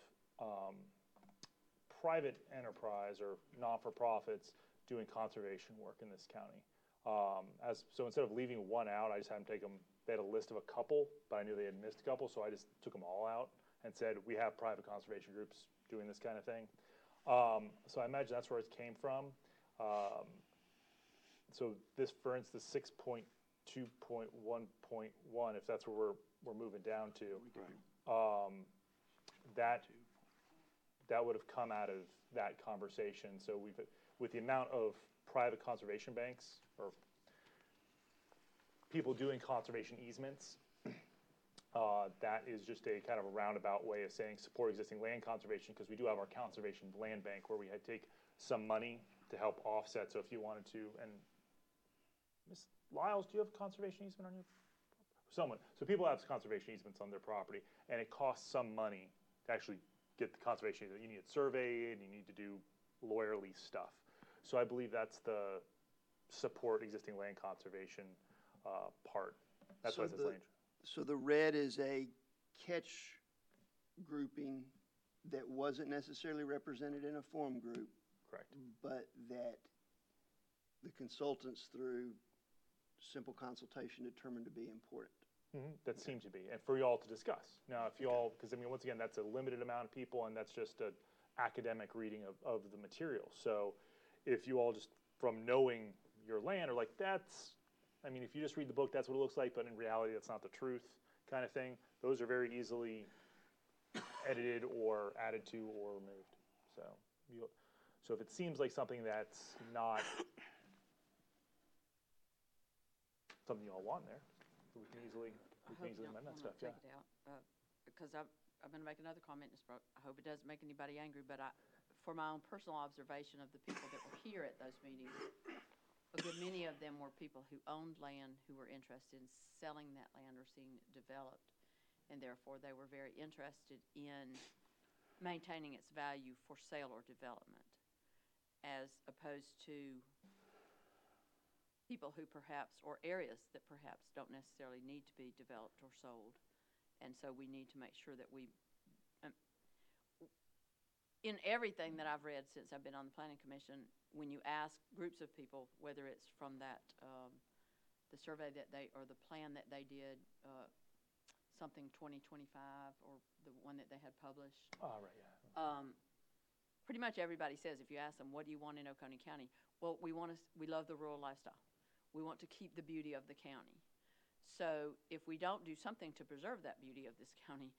private enterprise or non-for-profits doing conservation work in this county. So instead of leaving one out, I just had them take them. They had a list of a couple, but I knew they had missed a couple, so I just took them all out and said, we have private conservation groups doing this kind of thing. So I imagine that's where it came from. So this, for instance, 6.2.1.1, if that's where we're moving down to, that would have come out of that conversation. So with the amount of private conservation banks or people doing conservation easements, that is just a kind of a roundabout way of saying support existing land conservation, because we do have our conservation land bank where we had take some money to help offset. So if you wanted to, and Ms. Lyles, do you have a conservation easement on your? Someone. So people have conservation easements on their property, and it costs some money to actually get the conservation easement. You need it surveyed, you need to do lawyerly stuff. So I believe that's the support existing land conservation part. That's why it says land. So the red is a catch grouping that wasn't necessarily represented in a form group. Correct. But that the consultants, through simple consultation, determined to be important. That seemed to be, and for y'all to discuss. Now, if y'all, because I mean, once again, that's a limited amount of people, and that's just an academic reading of the material. So if you all just, from knowing your land, are like, that's, I mean, if you just read the book, that's what it looks like, but in reality, that's not the truth kind of thing. Those are very easily edited or added to or removed. So if it seems like something that's not something you all want there, we can easily amend that stuff. Take it out, because I'm going to make another comment. I hope it doesn't make anybody angry, but for my own personal observation of the people that were here at those meetings, a good many of them were people who owned land, who were interested in selling that land or seeing it developed, and therefore they were very interested in maintaining its value for sale or development, as opposed to people who perhaps, or areas that perhaps don't necessarily need to be developed or sold. And so we need to make sure that we, in everything that I've read since I've been on the Planning Commission, when you ask groups of people, whether it's from that, the survey that or the plan that they did, something 2025, or the one that they had published. Oh, right, yeah. Pretty much everybody says, if you ask them, what do you want in Oconee County? Well, we love the rural lifestyle. We want to keep the beauty of the county. So if we don't do something to preserve that beauty of this county,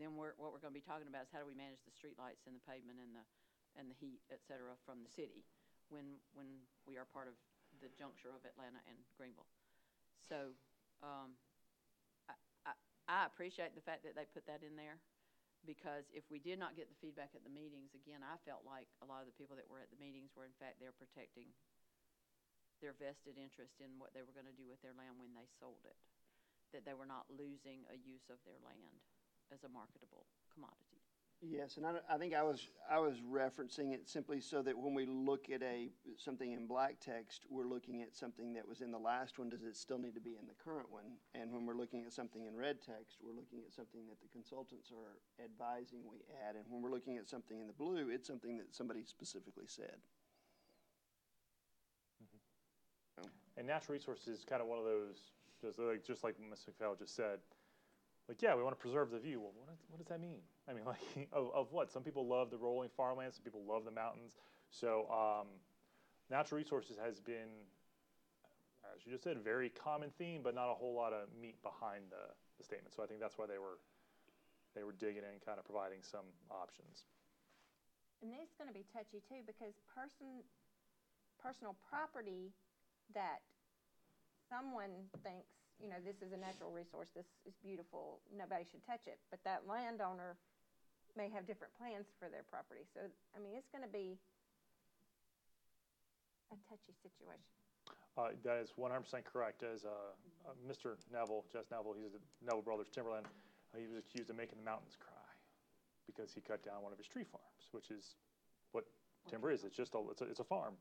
then what we're going to be talking about is how do we manage the streetlights and the pavement and the heat, et cetera, from the city when we are part of the juncture of Atlanta and Greenville. So I appreciate the fact that they put that in there, because if we did not get the feedback at the meetings, again, I felt like a lot of the people that were at the meetings were in fact there protecting their vested interest in what they were going to do with their land when they sold it, that they were not losing a use of their land as a marketable commodity. Yes, and I think I was referencing it simply so that when we look at something in black text, we're looking at something that was in the last one. Does it still need to be in the current one? And when we're looking at something in red text, we're looking at something that the consultants are advising we add. And when we're looking at something in the blue, it's something that somebody specifically said. And natural resources is kind of one of those, just like Ms. McPhail just said, like, yeah, we want to preserve the view. Well, what does that mean? I mean, like, of what? Some people love the rolling farmlands, some people love the mountains. So natural resources has been, as you just said, a very common theme, but not a whole lot of meat behind the statement. So I think that's why they were digging in, kind of providing some options. And this is gonna be touchy too, because personal property that someone thinks, you know, this is a natural resource, this is beautiful, nobody should touch it, but that landowner may have different plans for their property. So, I mean, it's gonna be a touchy situation. That is 100% correct. As Mr. Neville, Jess Neville, he's the Neville Brothers Timberland, he was accused of making the mountains cry because he cut down one of his tree farms, which is what timber is. It's just it's a farm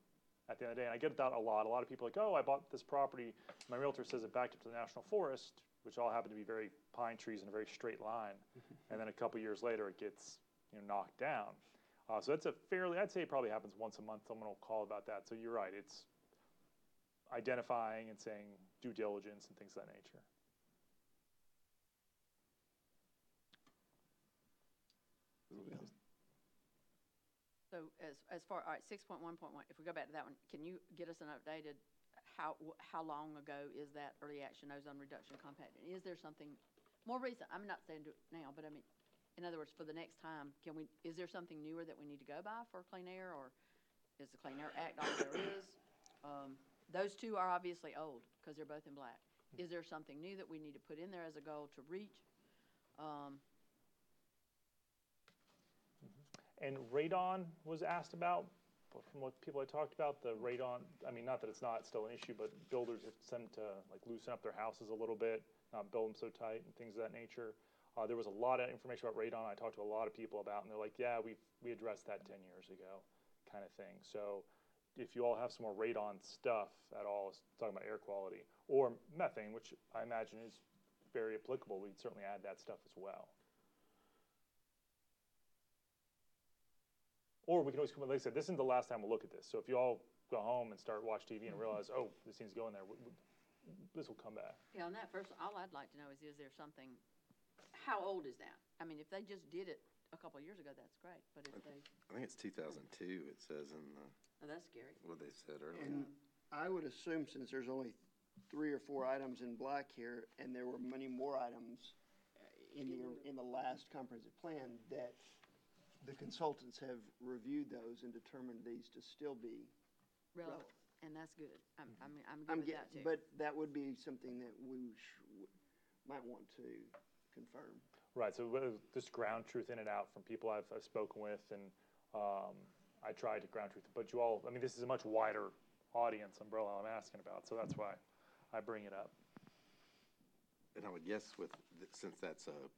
at the end of the day. And I get that a lot. A lot of people are like, oh, I bought this property. My realtor says it backed up to the National Forest, which all happen to be very pine trees in a very straight line. And then a couple years later, it gets knocked down. So that's a fairly, I'd say it probably happens once a month. Someone will call about that. So you're right. It's identifying and saying due diligence and things of that nature. So as far, all right, 6.1.1, if we go back to that one, can you get us an updated, how long ago is that early action ozone reduction compact? And is there something more recent? I'm not saying do it now, but I mean, in other words, for the next time, is there something newer that we need to go by for clean air, or is the Clean Air Act all there is? Those two are obviously old because they're both in black. Is there something new that we need to put in there as a goal to reach? And radon was asked about, but from what people had talked about, the radon, I mean, not that it's not still an issue, but builders have sent to like loosen up their houses a little bit, not build them so tight and things of that nature. There was a lot of information about radon I talked to a lot of people about, and they're like, yeah, we addressed that 10 years ago kind of thing. So if you all have some more radon stuff at all, talking about air quality, or methane, which I imagine is very applicable, we'd certainly add that stuff as well. Or we can always come, like I said, this isn't the last time we'll look at this. So if you all go home and start watch TV and realize, oh, this needs to go in there, this will come back. Yeah, on that first, all I'd like to know is there something, how old is that? I mean, if they just did it a couple of years ago, that's great, but if they, I think it's 2002, it says in oh, that's scary. what they said earlier. And I would assume, since there's only 3 or 4 items in black here, and there were many more items in the last comprehensive plan, that the consultants have reviewed those and determined these to still be Relevant, relevant. and that's good. I'm good with that too. But that would be something that we might want to confirm. Right, so just ground truth in and out from people I've spoken with, and I tried to ground truth, but you all, I mean, this is a much wider audience umbrella I'm asking about, so that's why I bring it up. And I would guess since that's a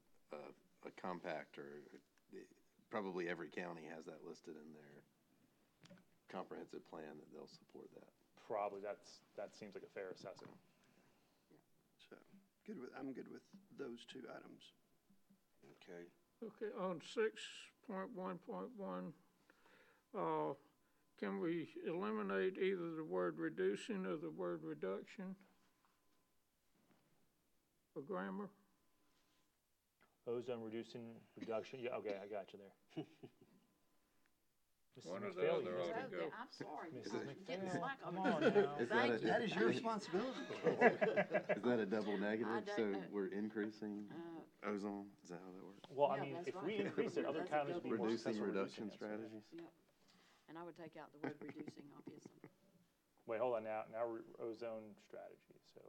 compact, or probably every county has that listed in their comprehensive plan, that they'll support that. Probably that seems like a fair assessment. So I'm good with those 2 items. Okay. Okay, on 6.1.1, can we eliminate either the word reducing or the word reduction for grammar? Ozone reduction, yeah, okay, I got you there. One or the other ought to go. I'm sorry, Mrs. I'm getting McPhail, slack on come this. on now. Thank you. That is your responsibility. Is that a double negative? I don't So know. we're increasing ozone? Is that how that works? Well, I Yeah, mean, that's if we right. increase it, other That's a counties will be more Reducing successful reduction reducing it, so- strategies? Yep. And I would take out the word reducing, obviously. Wait, hold on now ozone strategy, so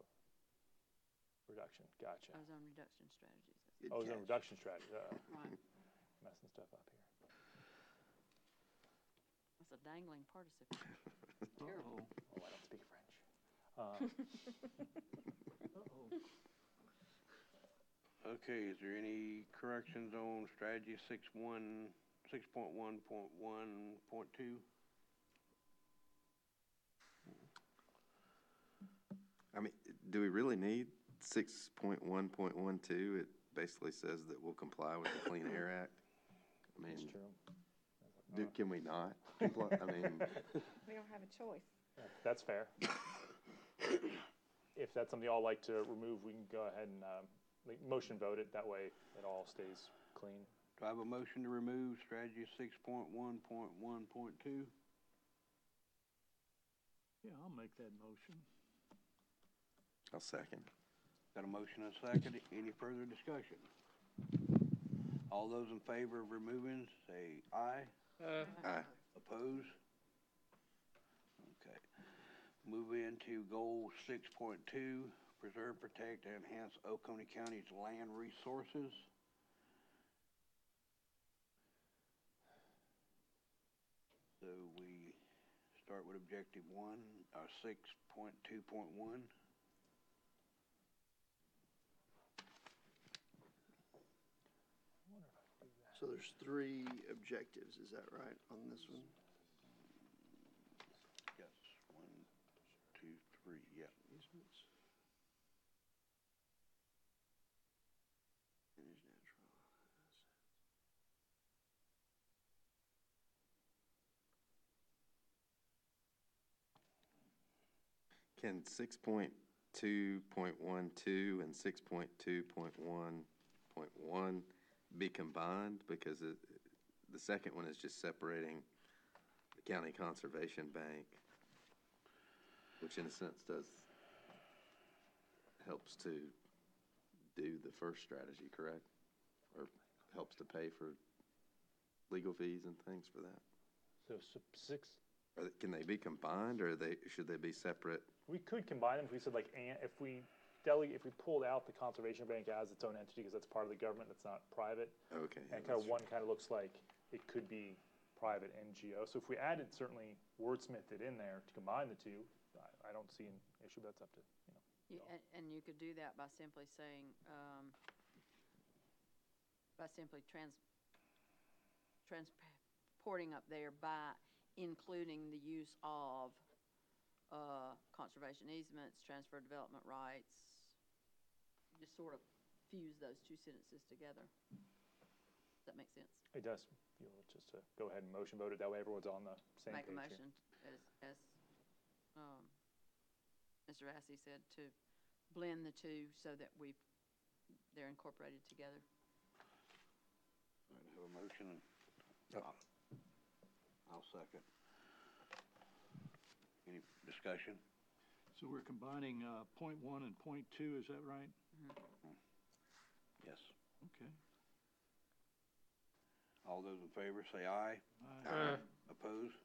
reduction, gotcha. Ozone reduction strategies. Good Ozone catch. reduction strategy, Right. messing stuff up here. That's a dangling participle. Terrible. Oh, I don't speak French. Okay, is there any corrections on strategy 6.1.1.2? I mean, do we really need 6.1.12? It basically says that we'll comply with the Clean Air Act. I That's mean, true. can we not comply? I mean, We don't have a choice. That's fair. if that's something y'all like to remove, we can go ahead and, motion vote it, that way it all stays clean. Do I have a motion to remove strategy 6.1.1.2? Yeah, I'll make that motion. I'll second. Got a motion and a second. Any further discussion? All those in favor of removing, say aye. Aye. Oppose? Okay. Move into goal 6.2, preserve, protect, and enhance Oconee County's land resources. So we start with objective 6.2.1. So there's 3 objectives, is that right, on this one? Yes, 1, 2, 3, yeah. Easements. Manage natural assets. Can 6.2.12 and 6.2.1.1 be combined? Because the second one is just separating the county conservation bank, which in a sense helps to do the first strategy, correct? Or helps to pay for legal fees and things for that. So 6, Can they be combined, or should they be separate? we could combine them if we said like, if we pulled out the conservation bank as its own entity, because that's part of the government, that's not private. Okay. And kind of one kind of looks like it could be private NGO. So if we added, certainly wordsmithed it in there to combine the two, I don't see an issue, but that's up to, And you could do that by simply saying, transporting up there by including the use of conservation easements, transfer development rights, just sort of fuse those two sentences together. Does that make sense? it does. Just to go ahead and motion vote it, that way everyone's on the same page Make a here. motion, as Mr. Vassy said, to blend the two so that they're incorporated together. All right, I have a motion. I'll second. Any discussion? So we're combining, .1 and .2, is that right? Yes. Okay. All those in favor say aye. Aye. Oppose?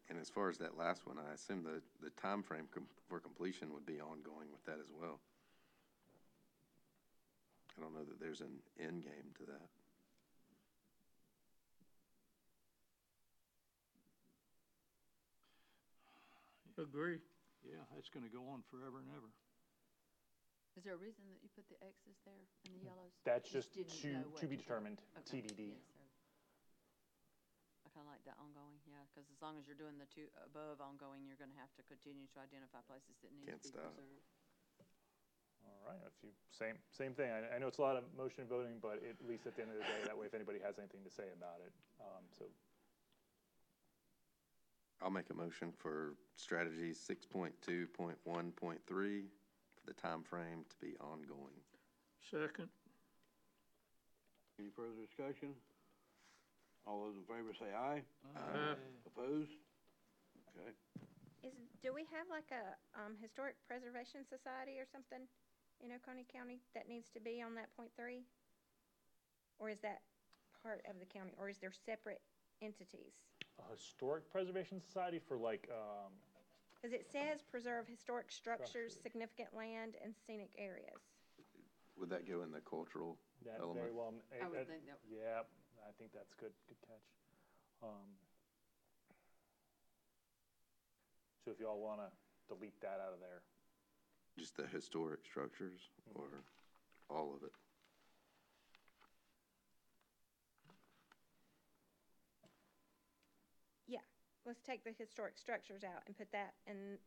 And as far as that last one, I assume the timeframe for completion would be ongoing with that as well. I don't know that there's an end game to that. Agree. Yeah, it's gonna go on forever and ever. Is there a reason that you put the X's there and the yellows? That's You just didn't know what to be determined, Okay. TBD. Yes, sir. I kind of like that ongoing, yeah, because as long as you're doing the two above ongoing, you're going to have to continue to identify places that need Can't to be stop. preserved. All right, same thing. I know it's a lot of motion and voting, but at least at the end of the day, that way if anybody has anything to say about it, so. I'll make a motion for strategy 6.2.1.3 for the time frame to be ongoing. Second. Any further discussion? All those in favor say aye. Aye. Oppose? Okay. Do we have like a, historic preservation society or something in Oconee County that needs to be on that .3? Or is that part of the county, or is there separate entities? A historic preservation society for like, Because it says preserve historic structures, Structures. significant land, and scenic areas. Would that go in the cultural that element? very well. I would think that, Yeah, I think that's good catch. So if y'all want to delete that out of there. Just the historic structures, or all of it? Yeah, let's take the historic structures out and put that in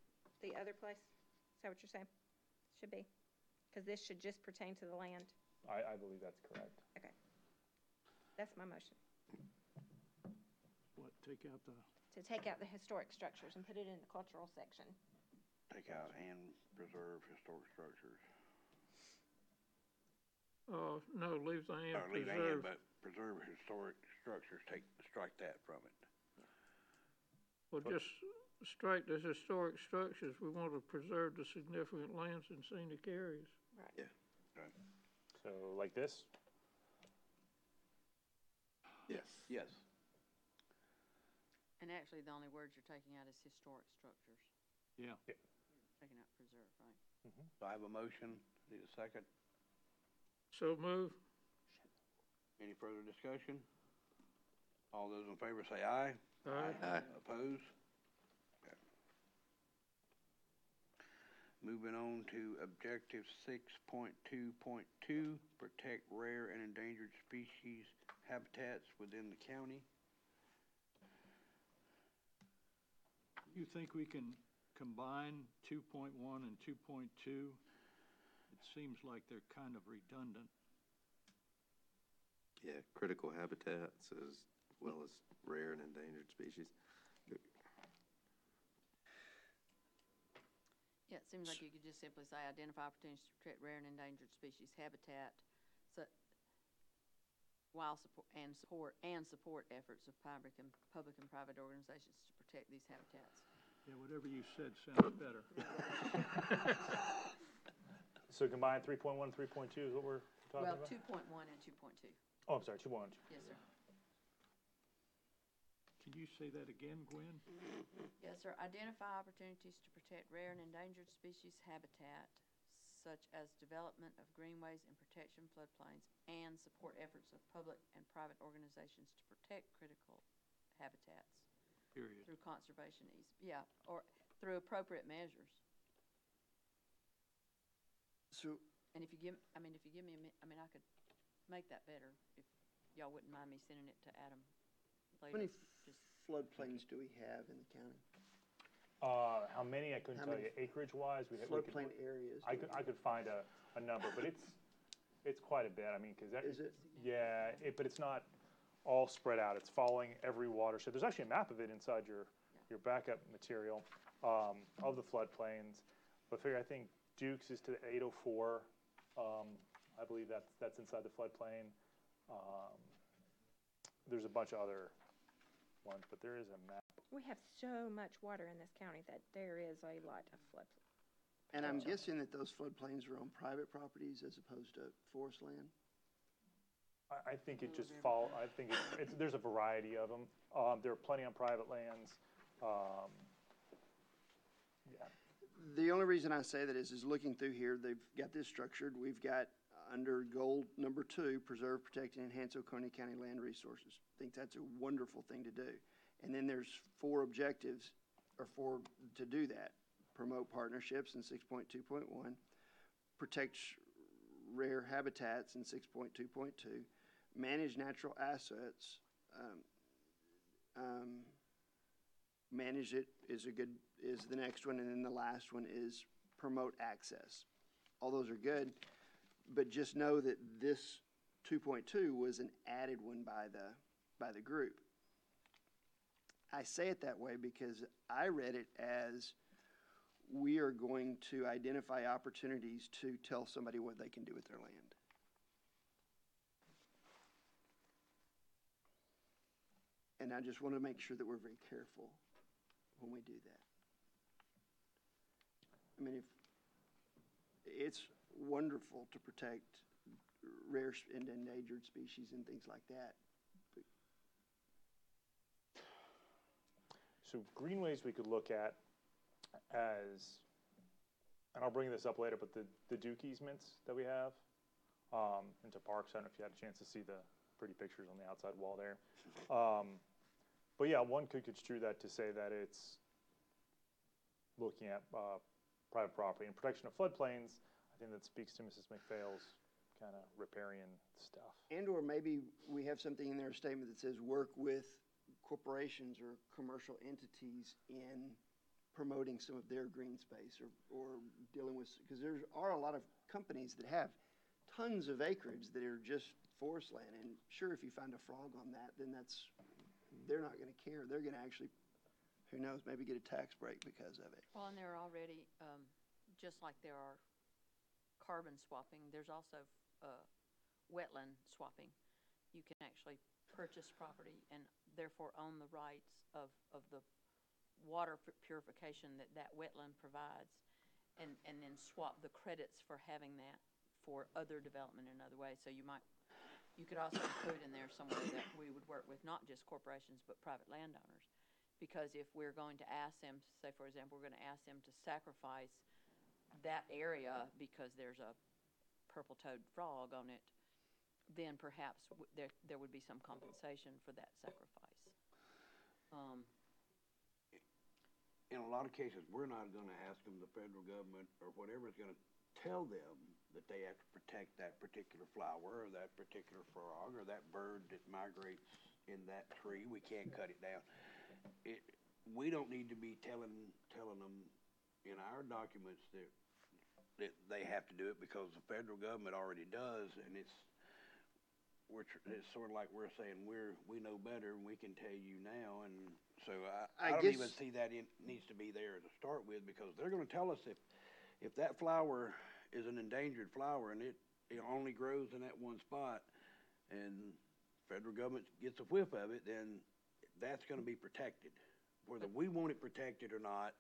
the other place. Is that what you're saying? Should be. Because this should just pertain to the land. I believe that's correct. Okay. That's my motion. what, take out the, to take out the historic structures and put it in the cultural section. Take out and preserve historic structures. No, leave the and Or leave and, preserve. but preserve historic structures, strike that from it. Well, just strike the historic structures. We want to preserve the significant lands and scenic areas. Right. Yeah. Right. So like this? Yes. Yes. And actually, the only words you're taking out is historic structures. yeah. Taking out preserve, right? So I have a motion, need a second. So move. Any further discussion? All those in favor say aye. Aye. Aye. Opposed? Okay. Moving on to objective 6.2.2, protect rare and endangered species habitats within the county. You think we can combine 2.1 and 2.2? It seems like they're kind of redundant. Yeah, critical habitats as well as rare and endangered species. Yeah, it seems like you could just simply say, identify opportunities to protect rare and endangered species habitat, so, while support efforts of public and private organizations to protect these habitats. Yeah, whatever you said sounds better. So combine 3.1 and 3.2 is what we're talking Well, about? 2.1 and 2.2. Oh, I'm sorry, 2.1. Yes, sir. Can you say that again, Gwen? Yes, sir. Identify opportunities to protect rare and endangered species habitat, such as development of greenways and protection floodplains, and support efforts of public and private organizations to protect critical habitats Period. through conservation yeah, or through appropriate measures. So, And if you give, I mean, I could make that better if y'all wouldn't mind me sending it to Adam how later. many Just floodplains do we have in the county? How many, I couldn't How tell many you, acreage wise? Floodplain areas? I could find a number, but it's quite a bit, I mean, cause that. Is it? Yeah, but it's not all spread out, it's following every watershed. There's actually a map of it inside your backup material, of the floodplains. But I think Dukes is to 804, I believe that's inside the floodplain. There's a bunch of other ones, but there is a map. We have so much water in this county that there is a lot of flood. And I'm guessing that those floodplains are on private properties as opposed to forest land? I think it just I think there's a variety of them. There are plenty on private lands. Yeah. The only reason I say that is looking through here, they've got this structured. We've got under goal number 2, preserve, protect, and enhance Oconee County land resources. I think that's a wonderful thing to do. And then there's 4 objectives, or 4 to do that. Promote partnerships in 6.2.1, protect rare habitats in 6.2.2, manage natural assets, manage it is the next one, and then the last one is promote access. All those are good, but just know that this 2.2 was an added one by the group. I say it that way because I read it as we are going to identify opportunities to tell somebody what they can do with their land. And I just want to make sure that we're very careful when we do that. I mean, if it's wonderful to protect rare and endangered species and things like that. So greenways we could look at as, and I'll bring this up later, but the Duke easements that we have into parks. I don't know if you had a chance to see the pretty pictures on the outside wall there. But yeah, one could construe that to say that it's looking at private property and protection of floodplains. I think that speaks to Mrs. McPhail's kind of riparian stuff. And or maybe we have something in there, a statement that says work with corporations or commercial entities in promoting some of their green space or dealing with, because there are a lot of companies that have tons of acreage that are just forest land. And sure, if you find a frog on that, then they're not gonna care. They're gonna actually, who knows, maybe get a tax break because of it. Well, and there are already, just like there are carbon swapping, there's also, wetland swapping. You can actually purchase property and therefore own the rights of the water purification that that wetland provides, and then swap the credits for having that for other development in other ways. So you could also include in there somewhere that we would work with not just corporations, but private landowners. Because if we're going to ask them, say for example, we're gonna ask them to sacrifice that area because there's a purple-toed frog on it, then perhaps there would be some compensation for that sacrifice. In a lot of cases, we're not gonna ask them, the federal government or whatever is gonna tell them that they have to protect that particular flower or that particular frog or that bird that migrates in that tree. We can't cut it down. We don't need to be telling them in our documents that they have to do it, because the federal government already does, and it's sort of like we're saying we know better and we can tell you now, and so I don't even see that it needs to be there to start with, because they're going to tell us if that flower is an endangered flower and it only grows in that one spot, and federal government gets a whiff of it, then that's going to be protected. Whether we want it protected or not,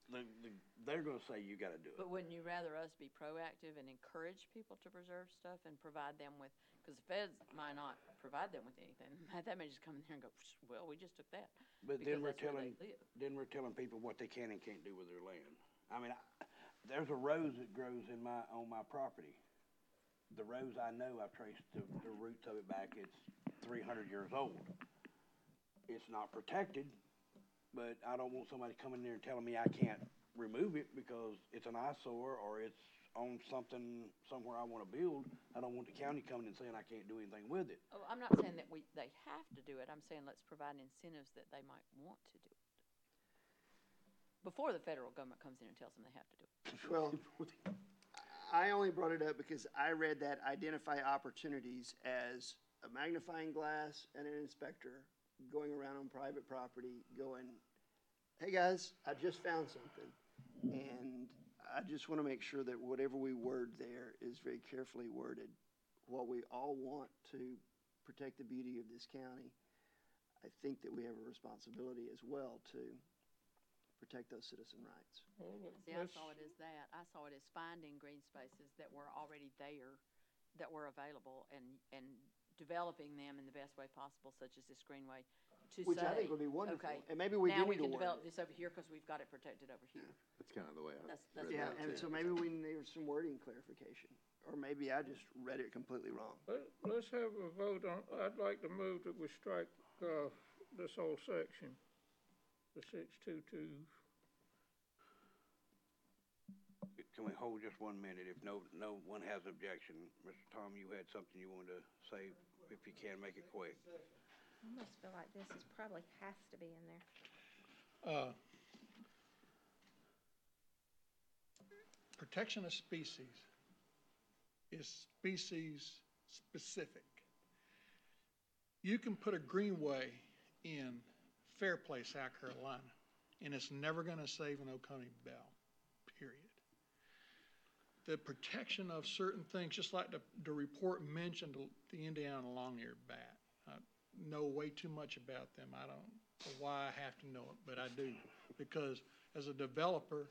they're going to say you got to do it. But wouldn't you rather us be proactive and encourage people to preserve stuff and provide them with, because the feds might not provide them with anything. They may just come in here and go, well, we just took that. But then we're telling people what they can and can't do with their land. I mean, there's a rose that grows on my property. The rose, I know, I've traced the roots of it back. It's 300 years old. It's not protected, but I don't want somebody coming in there and telling me I can't remove it because it's an eyesore or it's on something somewhere I want to build. I don't want the county coming and saying I can't do anything with it. Oh, I'm not saying that they have to do it. I'm saying let's provide incentives that they might want to do it before the federal government comes in and tells them they have to do it. Well, I only brought it up because I read that identify opportunities as a magnifying glass and an inspector going around on private property going, hey guys, I just found something. And I just want to make sure that whatever we word there is very carefully worded. While we all want to protect the beauty of this county, I think that we have a responsibility as well to protect those citizen rights. See, I saw it as that. I saw it as finding green spaces that were already there, that were available, and developing them in the best way possible, such as this greenway, to Which say, I think would be wonderful. okay, And maybe we do now we need to can word develop it. this over here because we've got it protected over here. That's kind of the way I That's read Yeah, that and too. so maybe we need some wording clarification, or maybe I just read it completely wrong. Let's have a vote on, I'd like to move that we strike, this whole section, the 622. Can we hold just 1 minute if no one has objection? Mr. Tom, you had something you wanted to say, if you can, make it quick. I almost feel like this probably has to be in there. Protection of species is species specific. You can put a greenway in Fairplay, South Carolina, and it's never going to save an Oconee Bell, period. The protection of certain things, just like the report mentioned the Indiana long-eared bat. I know way too much about them. I don't know why I have to know it, but I do. Because as a developer,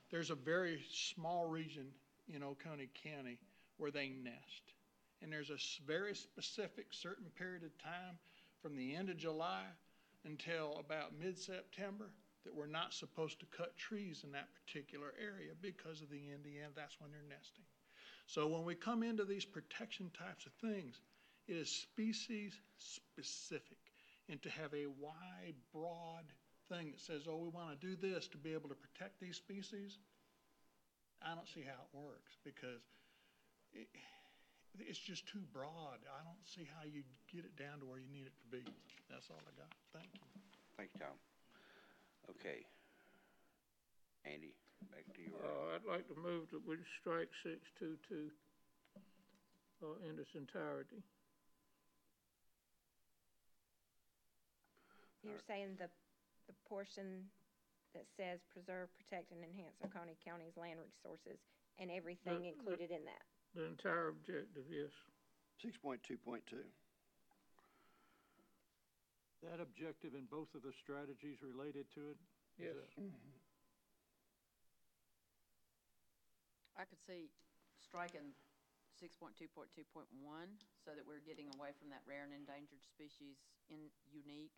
there's a very small region in Oconee County where they nest. And there's a very specific certain period of time from the end of July until about mid-September that we're not supposed to cut trees in that particular area because of the Indiana, that's when they're nesting. So when we come into these protection types of things, it is species specific. And to have a wide, broad thing that says, oh, we want to do this to be able to protect these species, I don't see how it works because it's just too broad. I don't see how you get it down to where you need it to be. That's all I got. Thank you. Thanks, Tom. Okay. Andy, back to you. I'd like to move that we strike 622 in its entirety. You're saying the portion that says preserve, protect, and enhance Oconee County's land resources and everything included in that. The entire objective, yes. 6.2.2. That objective in both of the strategies related to it? Is Yes. that- I could see striking 6.2.2.1 so that we're getting away from that rare and endangered species unique.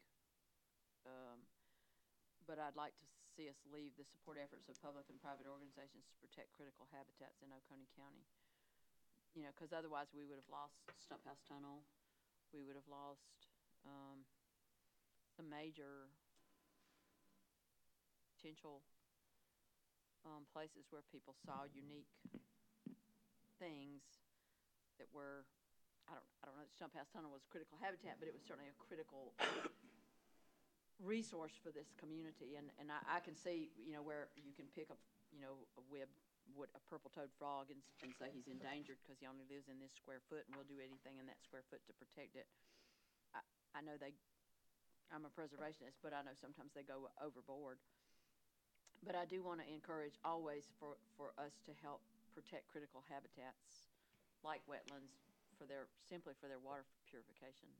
But I'd like to see us leave the support efforts of public and private organizations to protect critical habitats in Oconee County. You know, because otherwise we would have lost Stump House Tunnel. We would have lost some major potential places where people saw unique things that were, I don't know, Stump House Tunnel was critical habitat, but it was certainly a critical resource for this community. And I can see, you know, where you can pick up, you know, a purple-toed frog and say he's endangered because he only lives in this square foot, and we'll do anything in that square foot to protect it. I know I'm a preservationist, but I know sometimes they go overboard. But I do want to encourage always for us to help protect critical habitats like wetlands simply for their water purification.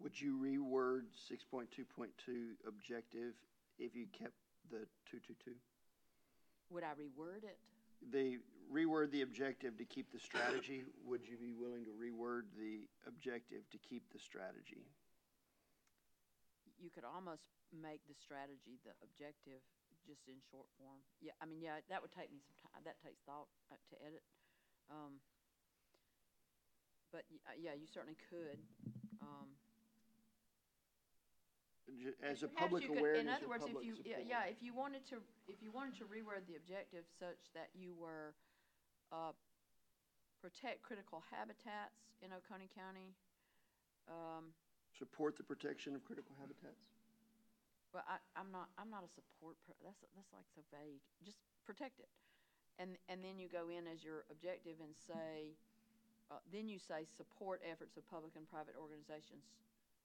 Would you reword 6.2.2 objective if you kept the 222? Would I reword it? Reword the objective to keep the strategy. Would you be willing to reword the objective to keep the strategy? You could almost make the strategy the objective just in short form. Yeah, I mean, yeah, that would take me some time. That takes thought to edit. But yeah, you certainly could. As a Perhaps public you could- awareness. in other or words, public if support. you wanted to reword the objective such that you were protect critical habitats in Oconee County. Support the protection of critical habitats. Well, I'm not a support. That's like so vague. Just protect it, and then you go in as your objective and say, then you say support efforts of public and private organizations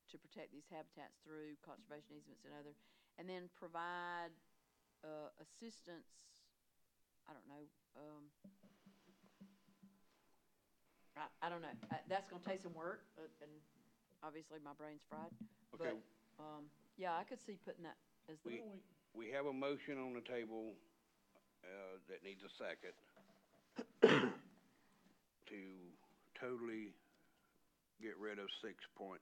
to protect these habitats through conservation easements and other, and then provide assistance. I don't know. I don't know. That's going to take some work, and obviously my brain's fried. Okay. But yeah, I could see putting that as the. We have a motion on the table that needs a second to totally get rid of 6.2.2.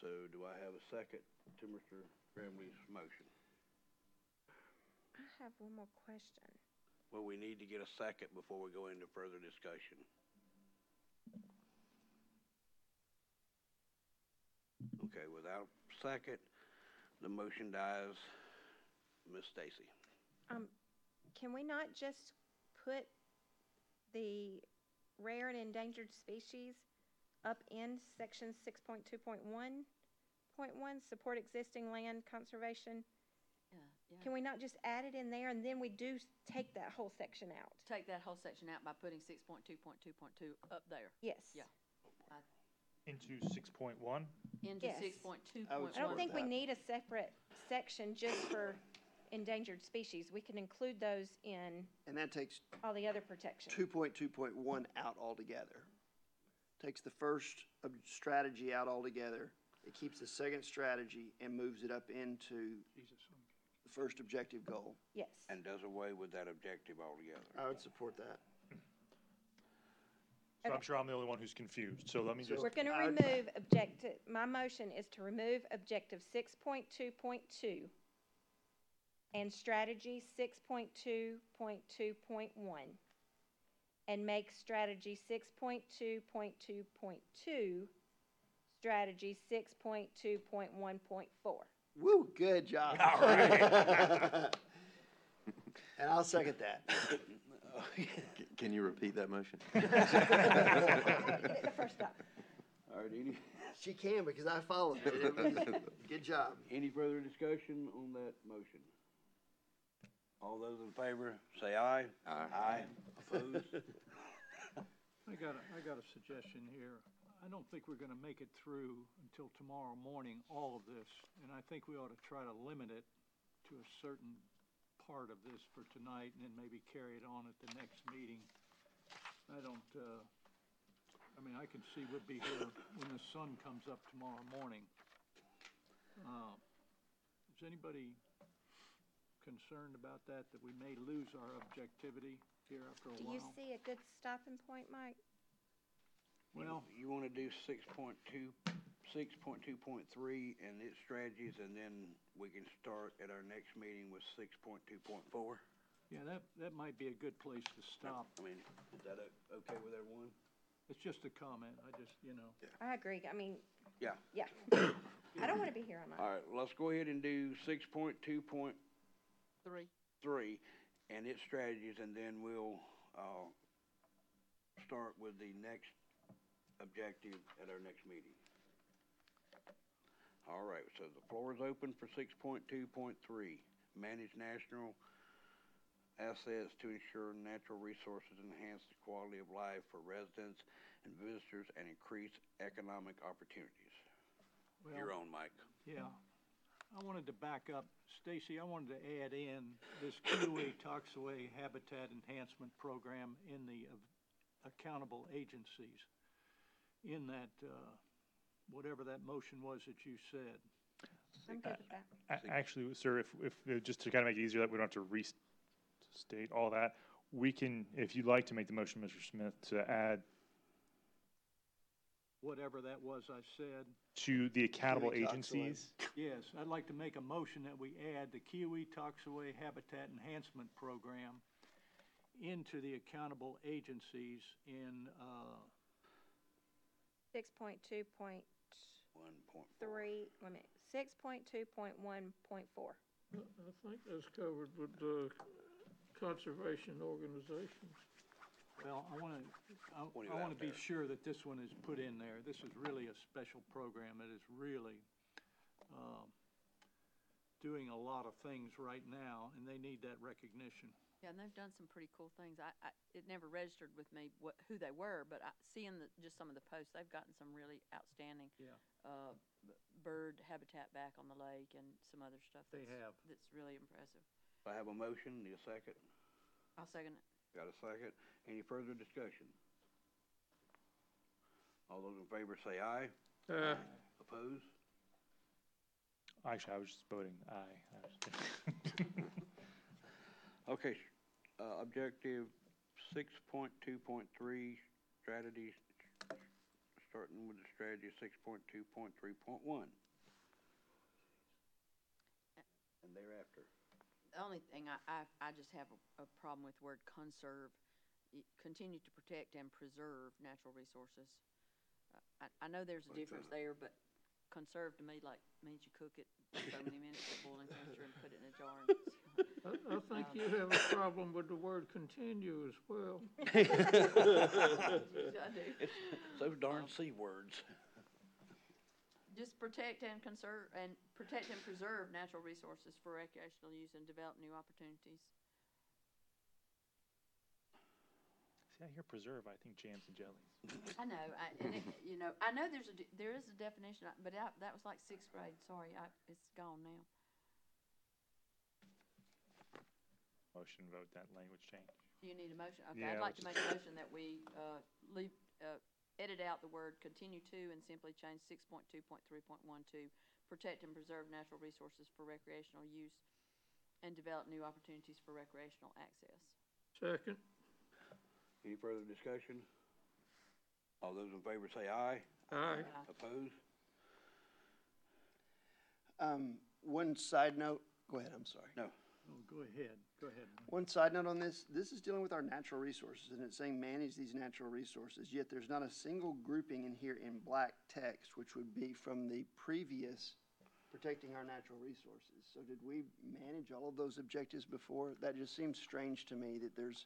So do I have a second to Mr. Gremley's motion? I have one more question. Well, we need to get a second before we go into further discussion. Okay, without a second, the motion dies. Ms. Stacy. Can we not just put the rare and endangered species up in section 6.2.1.1, support existing land conservation? Yeah. Can we not just add it in there and then we do take that whole section out? Take that whole section out by putting 6.2.2.2 up there. Yes. Yeah. Into 6.1? Into Yes. 6.2.1. I would I don't think we that. need a separate section just for endangered species. We can include those in And that takes all the other protection. 2.2.1 out altogether. Takes the first strategy out altogether. It keeps the second strategy and moves it up into the first objective goal. Yes. And does away with that objective altogether. I would support that. So I'm sure I'm the only one who's confused, so let me just, We're going to remove objective, my motion is to remove objective 6.2.2 and strategy 6.2.2.1 and make strategy 6.2.2.2 strategy 6.2.1.4. Woo, good job. all right. And I'll second that. Can you repeat that motion? I did it the first time. All right, She can because I followed it. Good job. any further discussion on that motion? All those in favor, say aye. Aye. Aye. Opposed? I got a suggestion here. I don't think we're gonna make it through until tomorrow morning, all of this, and I think we ought to try to limit it to a certain part of this for tonight, and then maybe carry it on at the next meeting. I don't, I mean, I can see we'll be here when the sun comes up tomorrow morning. Is anybody concerned about that we may lose our objectivity here after a Do while? you see a good stopping point, Mike? Well, You wanna do 6.2.3 and its strategies, and then we can start at our next meeting with 6.2.4? yeah, that might be a good place to stop. I mean, is that okay with everyone? It's just a comment, I just, you know. I agree, I mean, Yeah. yeah. I don't wanna be here all night. All right, let's go ahead and do 6.2.3 3. and its strategies, and then we'll, start with the next objective at our next meeting. All right, so the floor is open for 6.2.3. Manage national assets to ensure natural resources enhance the quality of life for residents and visitors and increase economic opportunities. Well, Your own, Mike. yeah, I wanted to back up. Stacy, I wanted to add in this Kiwi Toxaway Habitat Enhancement Program in the accountable agencies, in that, whatever that motion was that you said. I'm good with that. Actually, sir, if, just to kind of make it easier, that we don't have to restate all that, we can, if you'd like to make the motion, Mr. Smith, to add Whatever that was I said. to the accountable Kiwi Toxaway. agencies. Yes, I'd like to make a motion that we add the Kiwi Toxaway Habitat Enhancement Program into the accountable agencies in, 6.2.3, 1.4. wait a minute, 6.2.1.4. I think that's covered with the conservation organizations. well, I want Pointing to it out be there. sure that this one is put in there. This is really a special program that is really doing a lot of things right now, and they need that recognition. Yeah, and they've done some pretty cool things. It never registered with me who they were, but seeing just some of the posts, they've gotten some really outstanding Yeah. Bird habitat back on the lake and some other stuff. They have. That's really impressive. I have a motion, need a second? I'll second it. Got a second? Any further discussion? All those in favor say aye. Oppose? Actually, I was just voting aye. Okay, objective 6.2.3, strategies, starting with the strategy 6.2.3.1. And thereafter. The only thing, I just have a problem with the word conserve. Continue to protect and preserve natural resources. I know there's a difference there, but conserve to me means you cook it so many minutes at boiling temperature and put it in a jar. I think you have a problem with the word continue as well. I do. It's those darn C words. Just protect and preserve natural resources for recreational use and develop new opportunities. See, I hear preserve, I think jams and jellies. I know, I know there is a definition, but that was like 6th grade. Sorry, it's gone now. Motion, vote that language change. Do you need a motion? Okay, Yeah, I'd like to let's make a motion that we edit out the word continue to and simply change 6.2.3.1 to protect and preserve natural resources for recreational use and develop new opportunities for recreational access. Second. Any further discussion? All those in favor say aye. Aye. Oppose? One side note, go ahead, I'm sorry. No. Oh, go ahead, Mike. One side note on this is dealing with our natural resources, and it's saying manage these natural resources, yet there's not a single grouping in here in black text, which would be from the previous protecting our natural resources. So did we manage all of those objectives before? That just seems strange to me that there's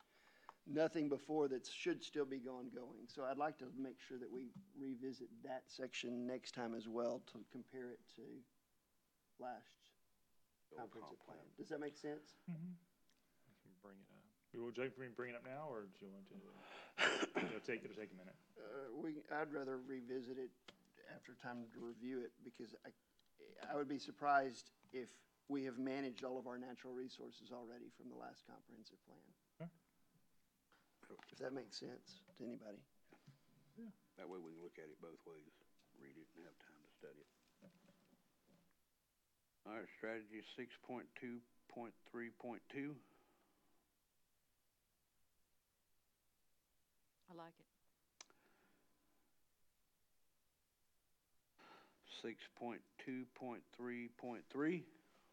nothing before that should still be ongoing. So I'd like to make sure that we revisit that section next time as well to compare it to last comprehensive plan. Does that make sense? I can bring it up. Would you like me to bring it up now, or do you want to, it'll take a minute? I'd rather revisit it after time to review it, because I would be surprised if we have managed all of our natural resources already from the last comprehensive plan. If that makes sense to anybody. That way we can look at it both ways, read it and have time to study it. All right, strategy 6.2.3.2. I like it. 6.2.3.3.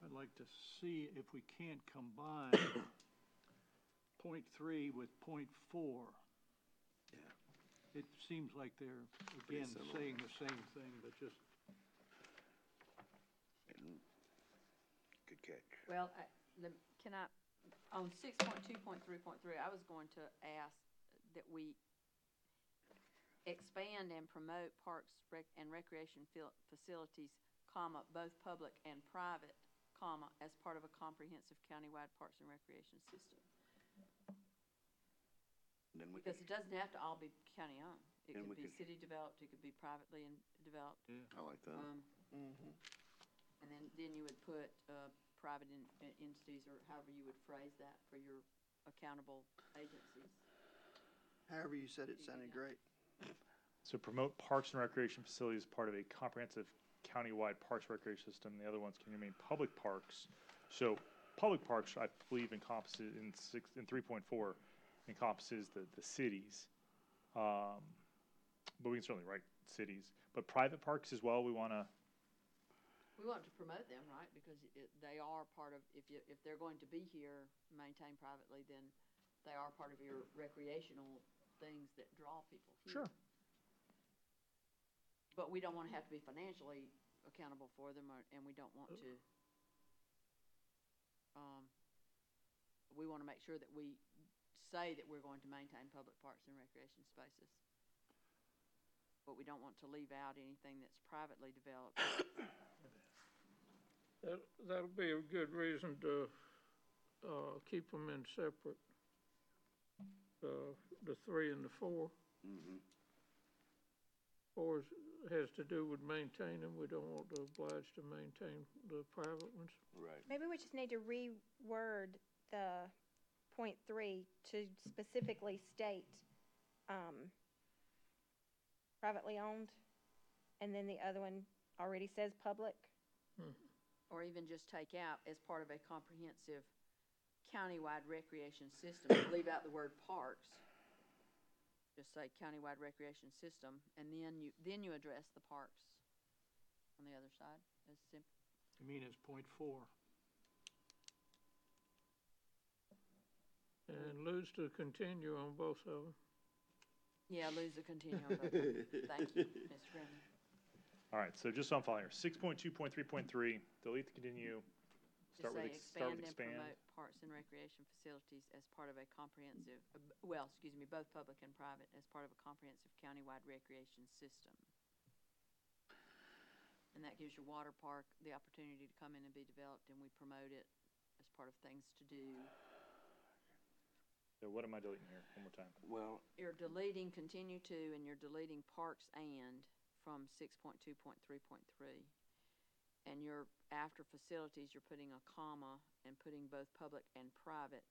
I'd like to see if we can't combine .3 with .4. Yeah. It seems like they're, again, similar. saying the same thing, but just, Good catch. Well, can I, on 6.2.3.3, I was going to ask that we expand and promote parks and recreation facilities, comma, both public and private, comma, as part of a comprehensive countywide parks and recreation system. Then we Because could, it doesn't have to all be county-owned. It Then could we be could- city developed, it could be privately developed. I like that. And then you would put private entities, or however you would phrase that, for your accountable agencies. However you said it sounded great. So promote parks and recreation facilities as part of a comprehensive countywide parks and recreation system. The other ones can remain public parks. So public parks, I believe, encompasses in 3.4 encompasses the cities. But we can certainly write cities. But private parks as well, we want to. We want to promote them, right? Because they are part of, if they're going to be here, maintained privately, then they are part of your recreational things that draw people here. Sure. But we don't want to have to be financially accountable for them, and we don't want to, we want to make sure that we say that we're going to maintain public parks and recreation spaces. But we don't want to leave out anything that's privately developed. That'll be a good reason to, keep them in separate, the 3 and the 4. mm-hmm. 4 has to do with maintaining, we don't want to oblige to maintain the private ones. Right. Maybe we just need to reword the .3 to specifically state, privately owned, and then the other one already says public. Or even just take out as part of a comprehensive countywide recreation system, leave out the word parks. Just say countywide recreation system, and then you address the parks on the other side, as simple. you mean as .4. And lose to continue on both of them. Yeah, lose the continuum. Thank you, Mr. Graham. All right, so just on file here, 6.2.3.3, delete the continue, Just say start with expand expand. and promote parks and recreation facilities as part of a comprehensive, both public and private, as part of a comprehensive countywide recreation system. And that gives your water park the opportunity to come in and be developed, and we promote it as part of things to do. So what am I deleting here? One more time. Well, You're deleting continue to, and you're deleting parks and from 6.2.3.3. And you're, after facilities, you're putting a comma and putting both public and private.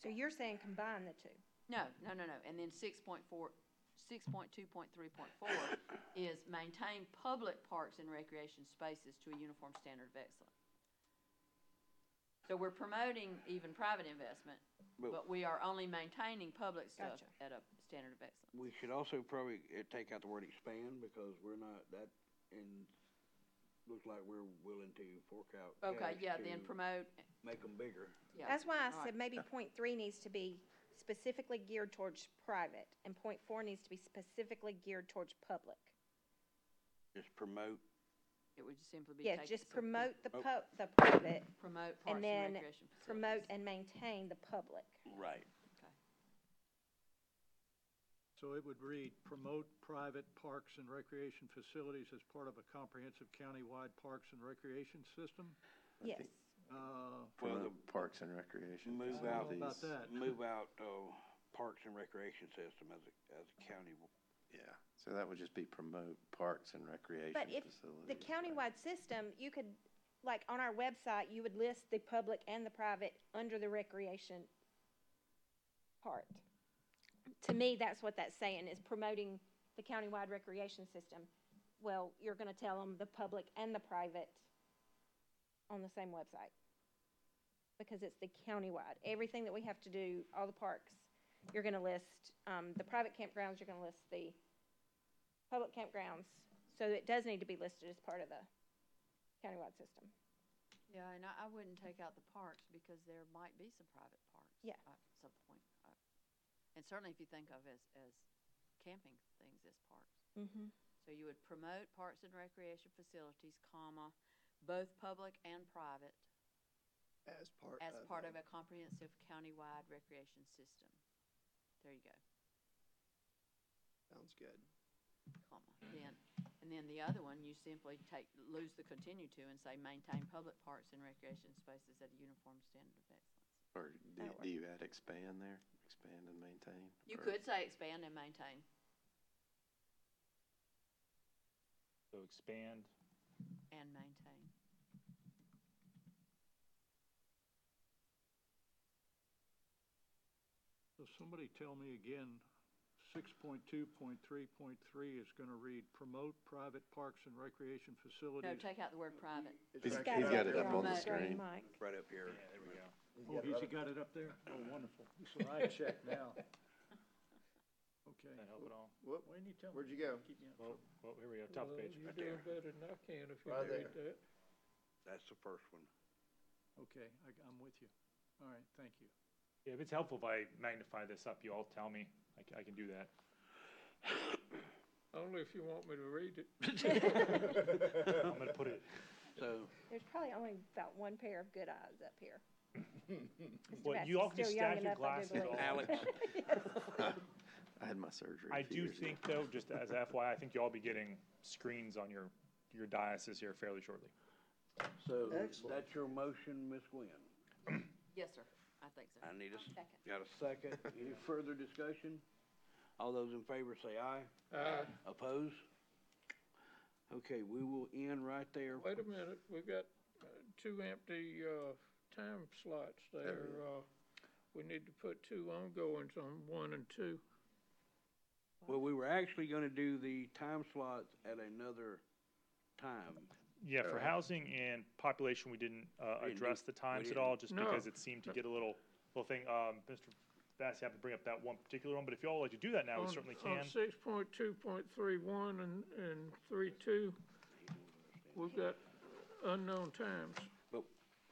So you're saying combine the two? No. And then 6.2.3.4 is maintain public parks and recreation spaces to a uniform standard of excellence. So we're promoting even private investment, but we are only maintaining public stuff Gotcha. at a standard of excellence. we should also probably take out the word expand, because we're not, that, and looks like we're willing to fork out Okay, cash yeah, to then promote, make them bigger. yeah. That's why I All said right. maybe .3 needs to be specifically geared towards private, and .4 needs to be specifically geared towards public. Just promote, It would simply be Yeah, take. just so promote the private, Promote parks and and then recreation facilities. promote and maintain the public. right. Okay. So it would read, promote private parks and recreation facilities as part of a comprehensive countywide parks and recreation system? Yes. Well, Promote Parks and Recreation. Move I out, don't know about that. move out, Parks and Recreation System as a county. Yeah, so that would just be promote Parks and Recreation But if facilities. the countywide system, you could, like, on our website, you would list the public and the private under the recreation part. To me, that's what that's saying, is promoting the countywide recreation system. Well, you're gonna tell them the public and the private on the same website. Because it's the countywide. Everything that we have to do, all the parks, you're gonna list, the private campgrounds, you're gonna list the public campgrounds. So it does need to be listed as part of the countywide system. Yeah, and I wouldn't take out the parks because there might be some private parks. Yeah. At some point. And certainly if you think of as camping things as parks. Mm-hmm. So you would promote parks and recreation facilities, comma, both public and private, As part of a comprehensive countywide recreation system. There you go, Sounds good. comma. And then the other one, you simply lose the continue to and say maintain public parks and recreation spaces at a uniform standard of excellence. Or That'll do you add expand there? Expand and maintain? You Or- could say expand and maintain. So expand. And maintain. So somebody tell me again, 6.2.3.3 is gonna read promote private parks and recreation No, facilities. take out the word private. He's It's got it up on the Right. screen. Mike. Right up here. Yeah, there we go. Oh, he's got it up there? Oh, wonderful. So I check now. Okay. Does that help at all? Whoop, Why didn't you tell me? where'd you go? Keep me up. Well, here we go, top Well, page. You're Right there. doing better than I can if you Right read there. that. That's the first one. Okay, I'm with you. All right, thank you. Yeah, if it's helpful if I magnify this up, you all tell me. I can do that. Only if you want me to read it. I'm gonna put it, So, There's probably only about one pair of good eyes up here. Mr. well, Bass you is all can still just young stack your enough, I do glasses believe. all. Alex, I had my surgery. I a few do years ago. think though, just as FYI, I think you'll all be getting screens on your dioceses here fairly shortly. so Excellent. that's your motion, Ms. Gwen? Yes, sir. I think so. I need a, Second. got a second. Any further discussion? All those in favor say aye. Oppose? Okay, we will end right there. Wait a minute, we got two empty, time slots there. We need to put two ongoings on 1 and 2. Well, we were actually gonna do the time slots at another time. Yeah, for housing and population, we didn't address the times at all, just No. because it seemed to get a little thing. Mr. Bass, you have to bring up that one particular one, but if you all like to do that now, we certainly can. On 6.2.31 and 3.2, we've got unknown times. But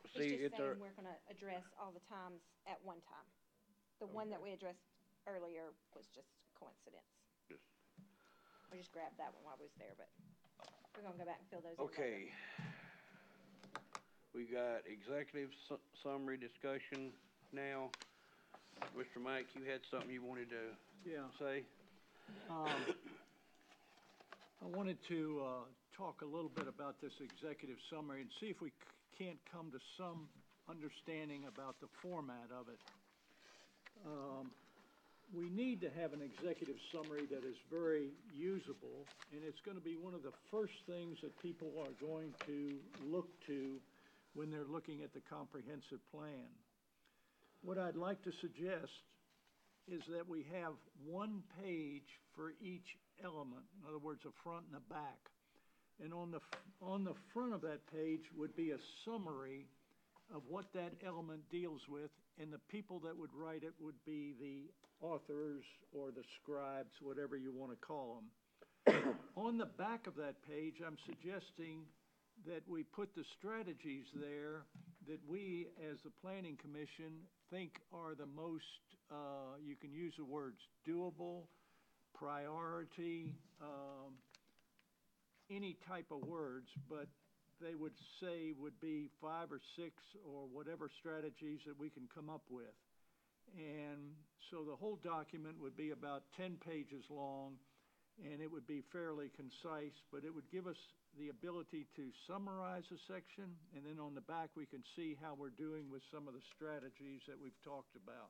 It's see, just if they're, saying we're gonna address all the times at one time. The one that we addressed earlier was just coincidence. We just grabbed that one while I was there, but we're gonna go back and fill those in later. okay. We got executive summary discussion now. Mr. Mike, you had something you wanted to Yeah. say? I wanted to talk a little bit about this executive summary and see if we can't come to some understanding about the format of it. We need to have an executive summary that is very usable, and it's going to be one of the first things that people are going to look to when they're looking at the comprehensive plan. What I'd like to suggest is that we have one page for each element, in other words, a front and a back. And on the front of that page would be a summary of what that element deals with, and the people that would write it would be the authors or the scribes, whatever you want to call them. On the back of that page, I'm suggesting that we put the strategies there that we, as the Planning Commission, think are the most, you can use the words doable, priority, any type of words, but they would say would be 5 or 6 or whatever strategies that we can come up with. And so the whole document would be about 10 pages long, and it would be fairly concise, but it would give us the ability to summarize a section, and then on the back, we can see how we're doing with some of the strategies that we've talked about.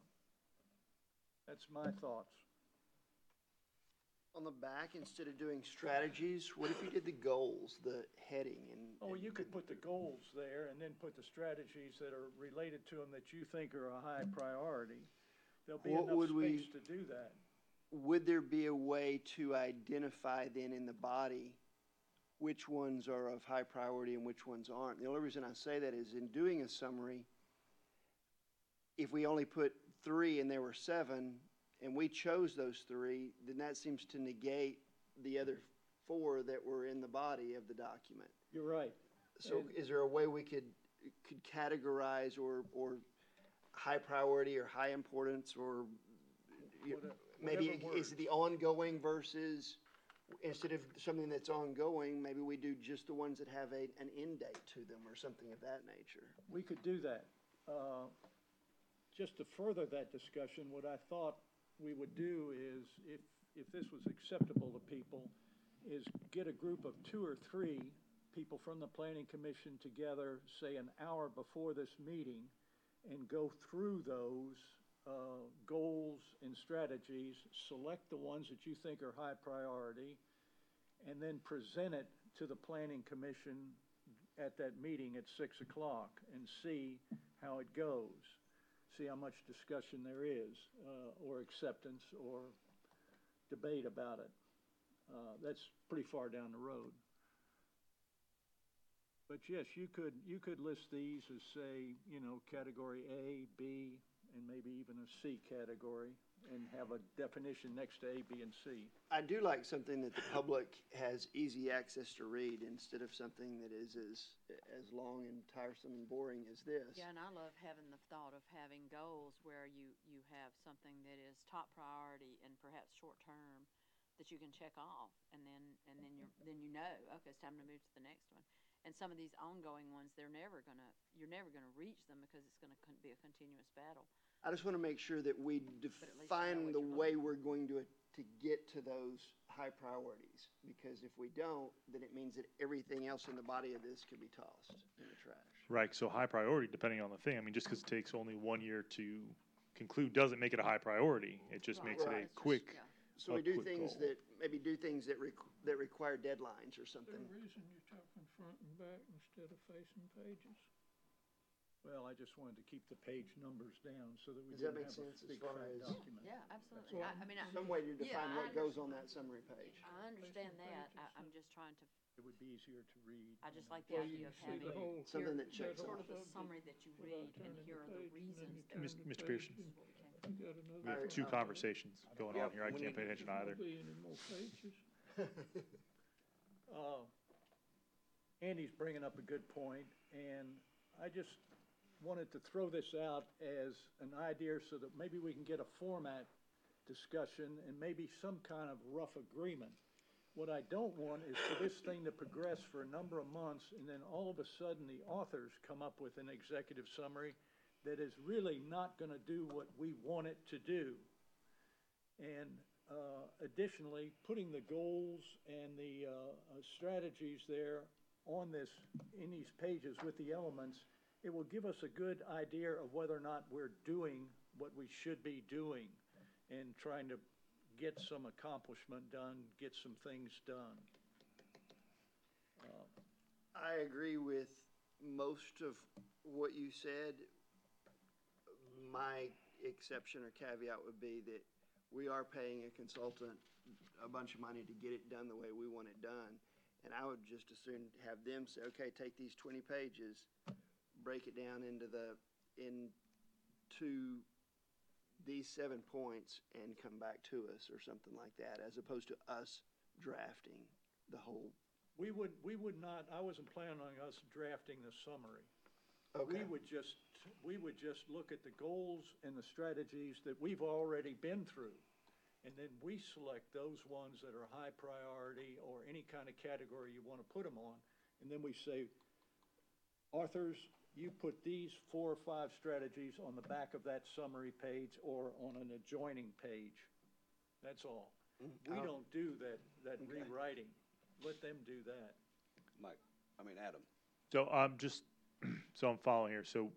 That's my thoughts. On the back, instead of doing strategies, what if you did the goals, the heading and? Oh, you could put the goals there and then put the strategies that are related to them that you think are a high priority. There'll be What enough would we- space to do that. Would there be a way to identify then in the body which ones are of high priority and which ones aren't? The only reason I say that is in doing a summary, if we only put 3 and there were 7, and we chose those 3, then that seems to negate the other 4 that were in the body of the document. You're right. So And- is there a way we could categorize or high priority or high importance or maybe Whatever is it the ongoing versus, instead of something that's ongoing, maybe we do just the ones that have an end date to them or something of that nature? We could do that. Just to further that discussion, what I thought we would do is, if this was acceptable to people, is get a group of 2 or 3 people from the planning commission together, say an hour before this meeting, and go through those goals and strategies, select the ones that you think are high priority, and then present it to the planning commission at that meeting at 6 o'clock and see how it goes. See how much discussion there is, or acceptance or debate about it. That's pretty far down the road. But yes, you could list these as, say, category A, B, and maybe even a C category, and have a definition next to A, B, and C. I do like something that the public has easy access to read instead of something that is as long and tiresome and boring as this. Yeah, and I love having the thought of having goals where you have something that is top priority and perhaps short term that you can check off, and then you know, okay, it's time to move to the next one. And some of these ongoing ones, you're never gonna reach them because it's gonna be a continuous battle. I just want to make sure that we least you know define what the you're way we're going to get to those high priorities. Because if we don't, then it means that everything else in the body of this could be tossed in the trash. Right, so high priority, depending on the thing, I mean, just because it takes only 1 year to conclude doesn't make it a high priority. It just makes it Right. a quick, Yeah. So a we do quick things goal. that require deadlines or Is there something. a reason you're talking front and back instead of facing pages? Well, I just wanted to keep the page numbers down so that we Does that didn't make have a sense as big far fat as- document. Yeah, absolutely. all. I mean, Some way to define I what goes on that summary page. I understand Facing that. pages, I'm just trying to, It would be easier to read. I just you know. like the Well, idea you of see having the whole. Something that checks sort off. of the summary that you Without read, and turning here are the page, and then reasons you that. turn Mr. the page Pearson. and You got another. we have Alright, 2 conversations going on here. I can't pay attention either. Won't be any more pages. Andy's bringing up a good point, and I just wanted to throw this out as an idea so that maybe we can get a format discussion and maybe some kind of rough agreement. What I don't want is for this thing to progress for a number of months, and then all of a sudden, the authors come up with an executive summary that is really not gonna do what we want it to do. And additionally, putting the goals and the strategies there on this, in these pages with the elements, it will give us a good idea of whether or not we're doing what we should be doing and trying to get some accomplishment done, get some things done. I agree with most of what you said. My exception or caveat would be that we are paying a consultant a bunch of money to get it done the way we want it done. And I would just as soon have them say, okay, take these 20 pages, break it down into these 7 points and come back to us or something like that, as opposed to us drafting the whole. We would not, I wasn't planning on us drafting the summary. Okay. We would just look at the goals and the strategies that we've already been through. And then we select those ones that are high priority or any kind of category you want to put them on. And then we say, authors, you put these 4 or 5 strategies on the back of that summary page or on an adjoining page. That's all. We don't do that Okay. rewriting. Let them do that. Adam. So so I'm following here. So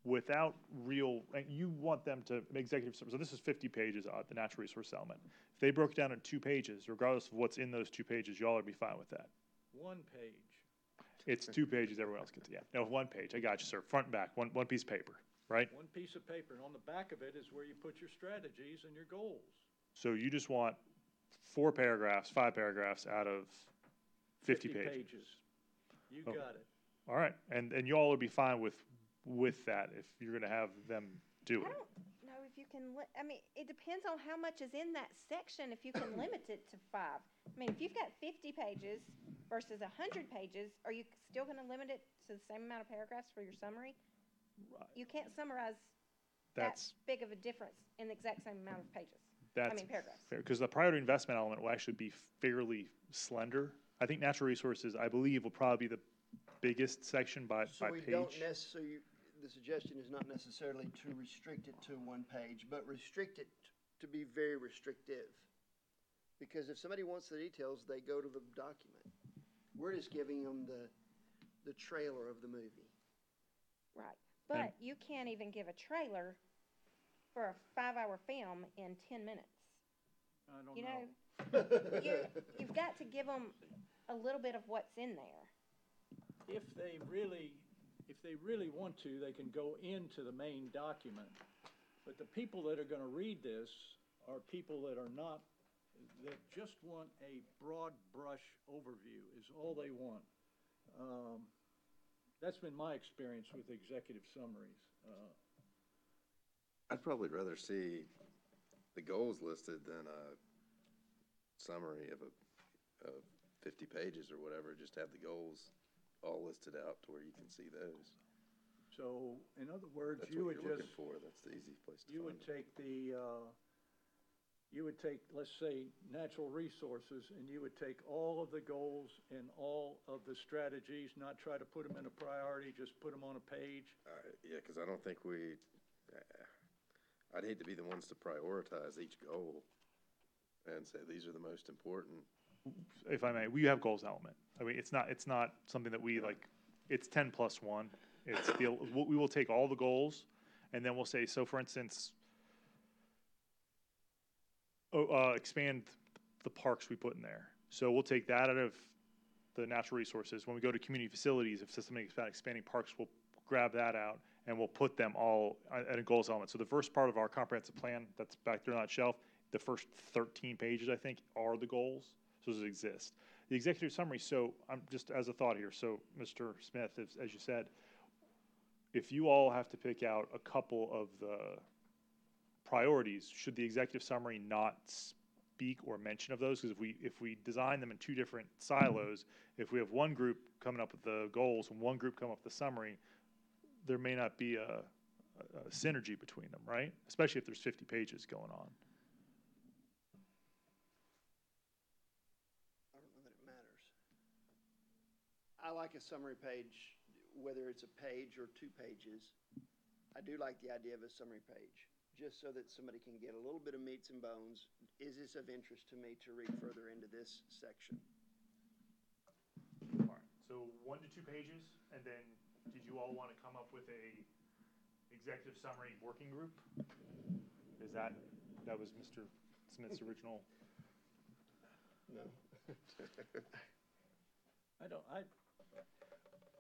without real, and you want them to executive, so this is 50 pages of the natural resource element. If they broke it down in 2 pages, regardless of what's in those 2 pages, y'all would be fine with that. 1 page. It's 2 pages, everyone else gets, yeah. No, 1 page, I got you, sir. Front and back, one piece of paper, right? 1 piece of paper, and on the back of it is where you put your strategies and your goals. So you just want 4 paragraphs, 5 paragraphs out of 50 pages. You Okay. got it. All right, and y'all would be fine with that if you're gonna have them do I it. don't know if you can, I mean, it depends on how much is in that section, if you can limit it to 5. I mean, if you've got 50 pages versus 100 pages, are you still gonna limit it to the same amount of paragraphs for your summary? You can't summarize that That's, big of a difference in the exact same amount of pages. that's Paragraphs. fair, because the priority investment element will actually be fairly slender. I think natural resources, I believe, will probably be the biggest section by So we page. don't necessarily, the suggestion is not necessarily to restrict it to 1 page, but restrict it to be very restrictive. Because if somebody wants the details, they go to the document. We're just giving them the trailer of the movie. Right, but you can't even give a trailer for a 5-hour film in 10 minutes. I don't You know. know, you've got to give them a little bit of what's in there. If they really want to, they can go into the main document. But the people that are gonna read this are people that are not, that just want a broad brush overview is all they want. That's been my experience with executive summaries. I'd probably rather see the goals listed than a summary of 50 pages or whatever. Just have the goals all listed out to where you can see those. So, in other words, That's you what would you're just, looking for. That's the easy place to you find would it. take you would take, let's say, natural resources, and you would take all of the goals and all of the strategies, not try to put them in a priority, just put them on a page. Yeah, because I don't think I'd hate to be the ones to prioritize each goal and say, these are the most important. If I may, we have goals element. I mean, it's not something that we like, it's 10 plus 1. It's we will take all the goals, and then we'll say, so for instance, expand the parks we put in there. So we'll take that out of the natural resources. When we go to community facilities, if something about expanding parks, we'll grab that out and we'll put them all at a goals element. So the first part of our comprehensive plan that's back there on that shelf, the first 13 pages, I think, are the goals. So those exist. The executive summary, so I'm just as a thought here. So Mr. Smith, as you said, if you all have to pick out a couple of the priorities, should the executive summary not speak or mention of those? Because if we design them in 2 different silos, if we have one group coming up with the goals and one group coming up with the summary, there may not be a synergy between them, right? Especially if there's 50 pages going on. I don't know that it matters. I like a summary page, whether it's a page or 2 pages. I do like the idea of a summary page, just so that somebody can get a little bit of meats and bones. Is this of interest to me to read further into this section? All right, so 1 to 2 pages, and then did you all want to come up with a executive summary working group? Is that was Mr. Smith's original? No.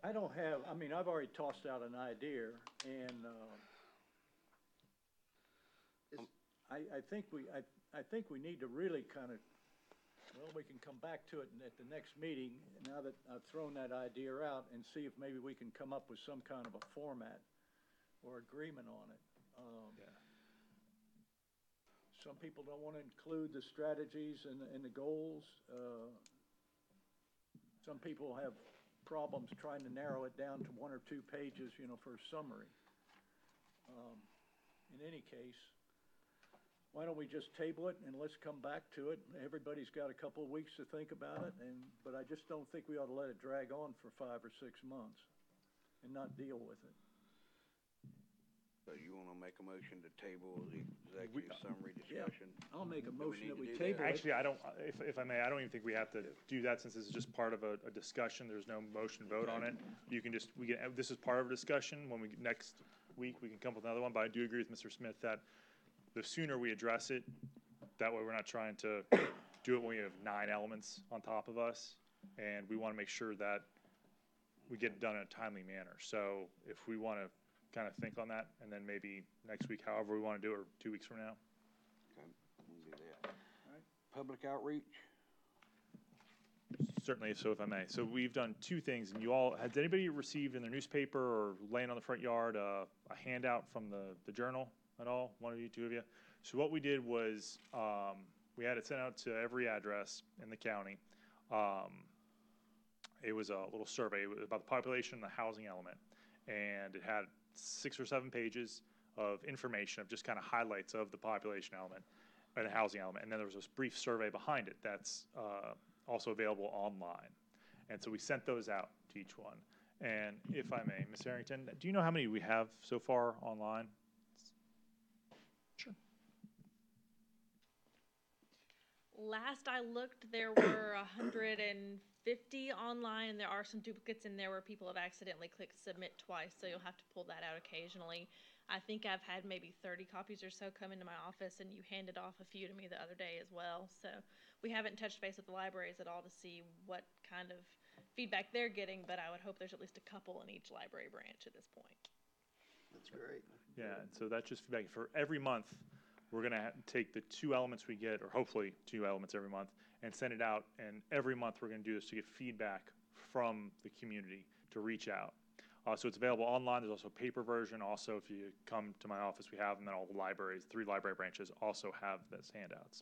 I don't have, I mean, I've already tossed out an idea, and, I think we need to really kind of, well, we can come back to it at the next meeting, now that I've thrown that idea out, and see if maybe we can come up with some kind of a format or agreement on it. Yeah. Some people don't want to include the strategies and the goals. Some people have problems trying to narrow it down to 1 or 2 pages, for a summary. In any case, why don't we just table it and let's come back to it? Everybody's got a couple of weeks to think about it, but I just don't think we ought to let it drag on for 5 or 6 months and not deal with it. So you wanna make a motion to table the executive summary yeah. discussion? I'll make a Do we motion need that to we do that? table it. Actually, I don't, if I may, I don't even think we have to do that since this is just part of a discussion. There's no motion vote on it. You can just, this is part of a discussion. When we, next week, we can come up with another one, but I do agree with Mr. Smith that the sooner we address it, that way we're not trying to do it when we have 9 elements on top of us. And we want to make sure that we get it done in a timely manner. So if we want to kind of think on that, and then maybe next week, however we want to do it, or 2 weeks from now. Okay, we can do that. Public outreach? Certainly, so if I may. So we've done 2 things, and you all, has anybody received in their newspaper or laying on the front yard a handout from the Journal at all? One of you, 2 of you? So what we did was, we had it sent out to every address in the county. It was a little survey about the population and the housing element. And it had 6 or 7 pages of information of just kind of highlights of the population element and the housing element. And then there was this brief survey behind it that's also available online. And so we sent those out to each one. And if I may, Ms. Harrington, do you know how many we have so far online? Sure. Last I looked, there were 150 online, and there are some duplicates in there where people have accidentally clicked submit twice, so you'll have to pull that out occasionally. I think I've had maybe 30 copies or so come into my office, and you handed off a few to me the other day as well. So we haven't touched base with the libraries at all to see what kind of feedback they're getting, but I would hope there's at least a couple in each library branch at this point. That's great. Yeah, and so that's just feedback. For every month, we're going to take the 2 elements we get, or hopefully 2 elements every month, and send it out. And every month we're going to do this to get feedback from the community to reach out. So it's available online. There's also a paper version. Also, if you come to my office, we have them. And all the libraries, 3 library branches also have those handouts.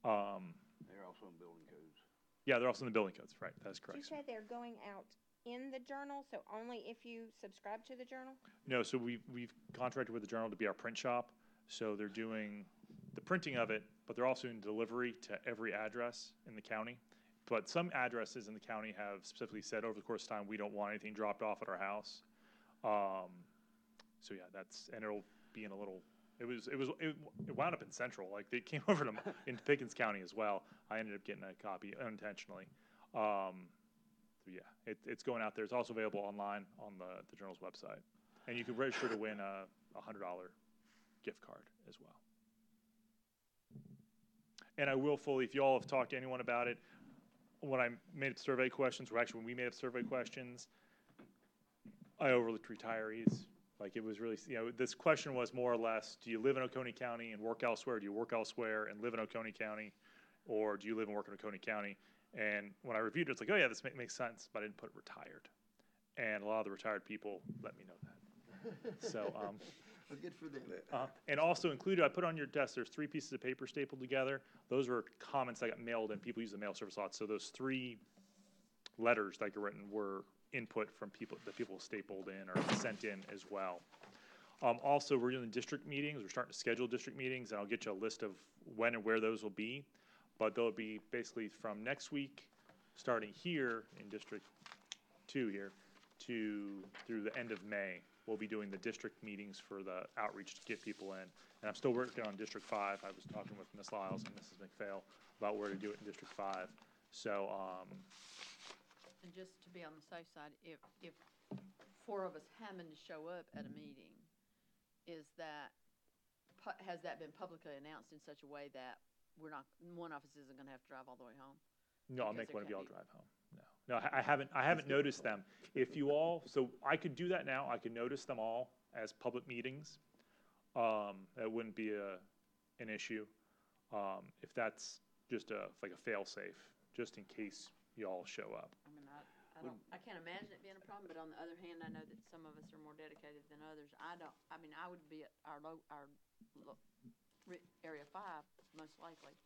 They're also in building codes. Yeah, they're also in the building codes. Right, that's Did you correct. say they're going out in the Journal, so only if you subscribe to the Journal? No, so we've contracted with the Journal to be our print shop. So they're doing the printing of it, but they're also doing delivery to every address in the county. But some addresses in the county have specifically said over the course of time, we don't want anything dropped off at our house. So yeah, and it'll be in a little, it wound up in Central, like they came over to into Pickens County as well. I ended up getting a copy unintentionally. So yeah, it's going out there. It's also available online on the Journal's website. And you can register to win a $100 gift card as well. And I will fully, if you all have talked to anyone about it, when I made up survey questions, or actually when we made up survey questions, I overlooked retirees. Like it was really, this question was more or less, do you live in Oconee County and work elsewhere? Do you work elsewhere and live in Oconee County? Or do you live and work in Oconee County? And when I reviewed it, it's like, oh yeah, this makes sense, but I didn't put retired. And a lot of the retired people let me know that. So, Well, good for them. and also included, I put on your desk, there's 3 pieces of paper stapled together. Those were comments that got mailed in. People use the mail service a lot. So those 3 letters that got written were input from people that people stapled in or sent in as well. Also, we're doing district meetings. We're starting to schedule district meetings, and I'll get you a list of when and where those will be. But they'll be basically from next week, starting here in District 2 here, through the end of May. We'll be doing the district meetings for the outreach to get people in. And I'm still working on District 5. I was talking with Ms. Lyles and Mrs. McPhail about where to do it in District 5. So, And just to be on the safe side, if 4 of us happen to show up at a meeting, has that been publicly announced in such a way that one of us isn't gonna have to drive all the way home? no, I'll Because make one of there y'all can't drive home. No, I haven't noticed them. If you all, so I could do that now. I could notice them all as public meetings. That wouldn't be an issue. If that's just like a fail-safe, just in case you all show up. I mean, I can't imagine it being a problem, but on the other hand, I know that some of us are more dedicated than others. I would be at our Area 5, most likely.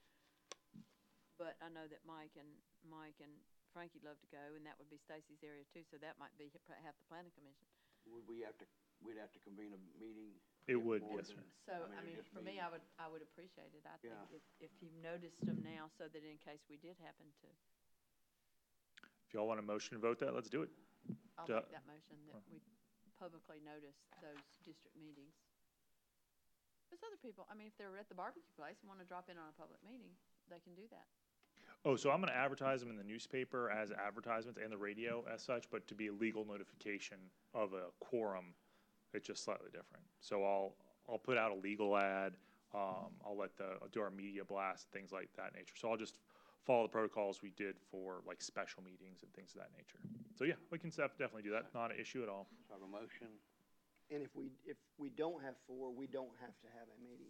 But I know that Mike and Frankie'd love to go, and that would be Stacy's area too, so that might be half the planning commission. We'd have to convene a meeting? It would, more yes, than- sir. So, just for me, meeting. I would appreciate it. I think Yeah. if you've noticed them now, so that in case we did happen to, If y'all want a motion to vote that, let's do it. I'll Duh. make that motion that we publicly notice those district meetings. There's other people, I mean, if they're at the barbecue place and wanna drop in on a public meeting, they can do that. Oh, so I'm gonna advertise them in the newspaper as advertisements and the radio as such, but to be a legal notification of a quorum, it's just slightly different. So I'll put out a legal ad, I'll do our media blast, things like that nature. So I'll just follow the protocols we did for like special meetings and things of that nature. So yeah, we can definitely do that, not an issue at all. So I have a motion. And if we don't have 4, we don't have to have a meeting.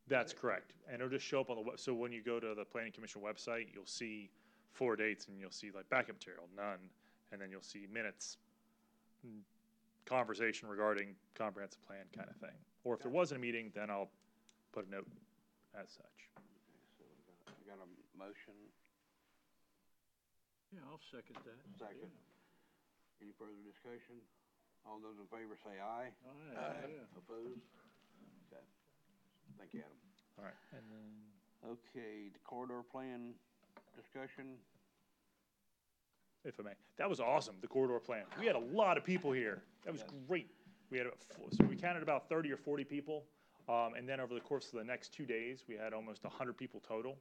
That's correct, and it'll just show up on the so when you go to the planning commission website, you'll see 4 dates, and you'll see like backup material, none, and then you'll see minutes, conversation regarding comprehensive plan kind of thing. Or if there wasn't a meeting, then I'll put a note as such. So we got a motion, Yeah, I'll second that. second. Any further discussion? All those in favor say aye. Aye. Yeah. Opposed? Okay. Thank you, Adam. All right, and then Okay, the corridor plan discussion. if I may, that was awesome. The corridor plan. We had a lot of people here. That was great. We had so we counted about 30 or 40 people, and then over the course of the next 2 days, we had almost 100 people total,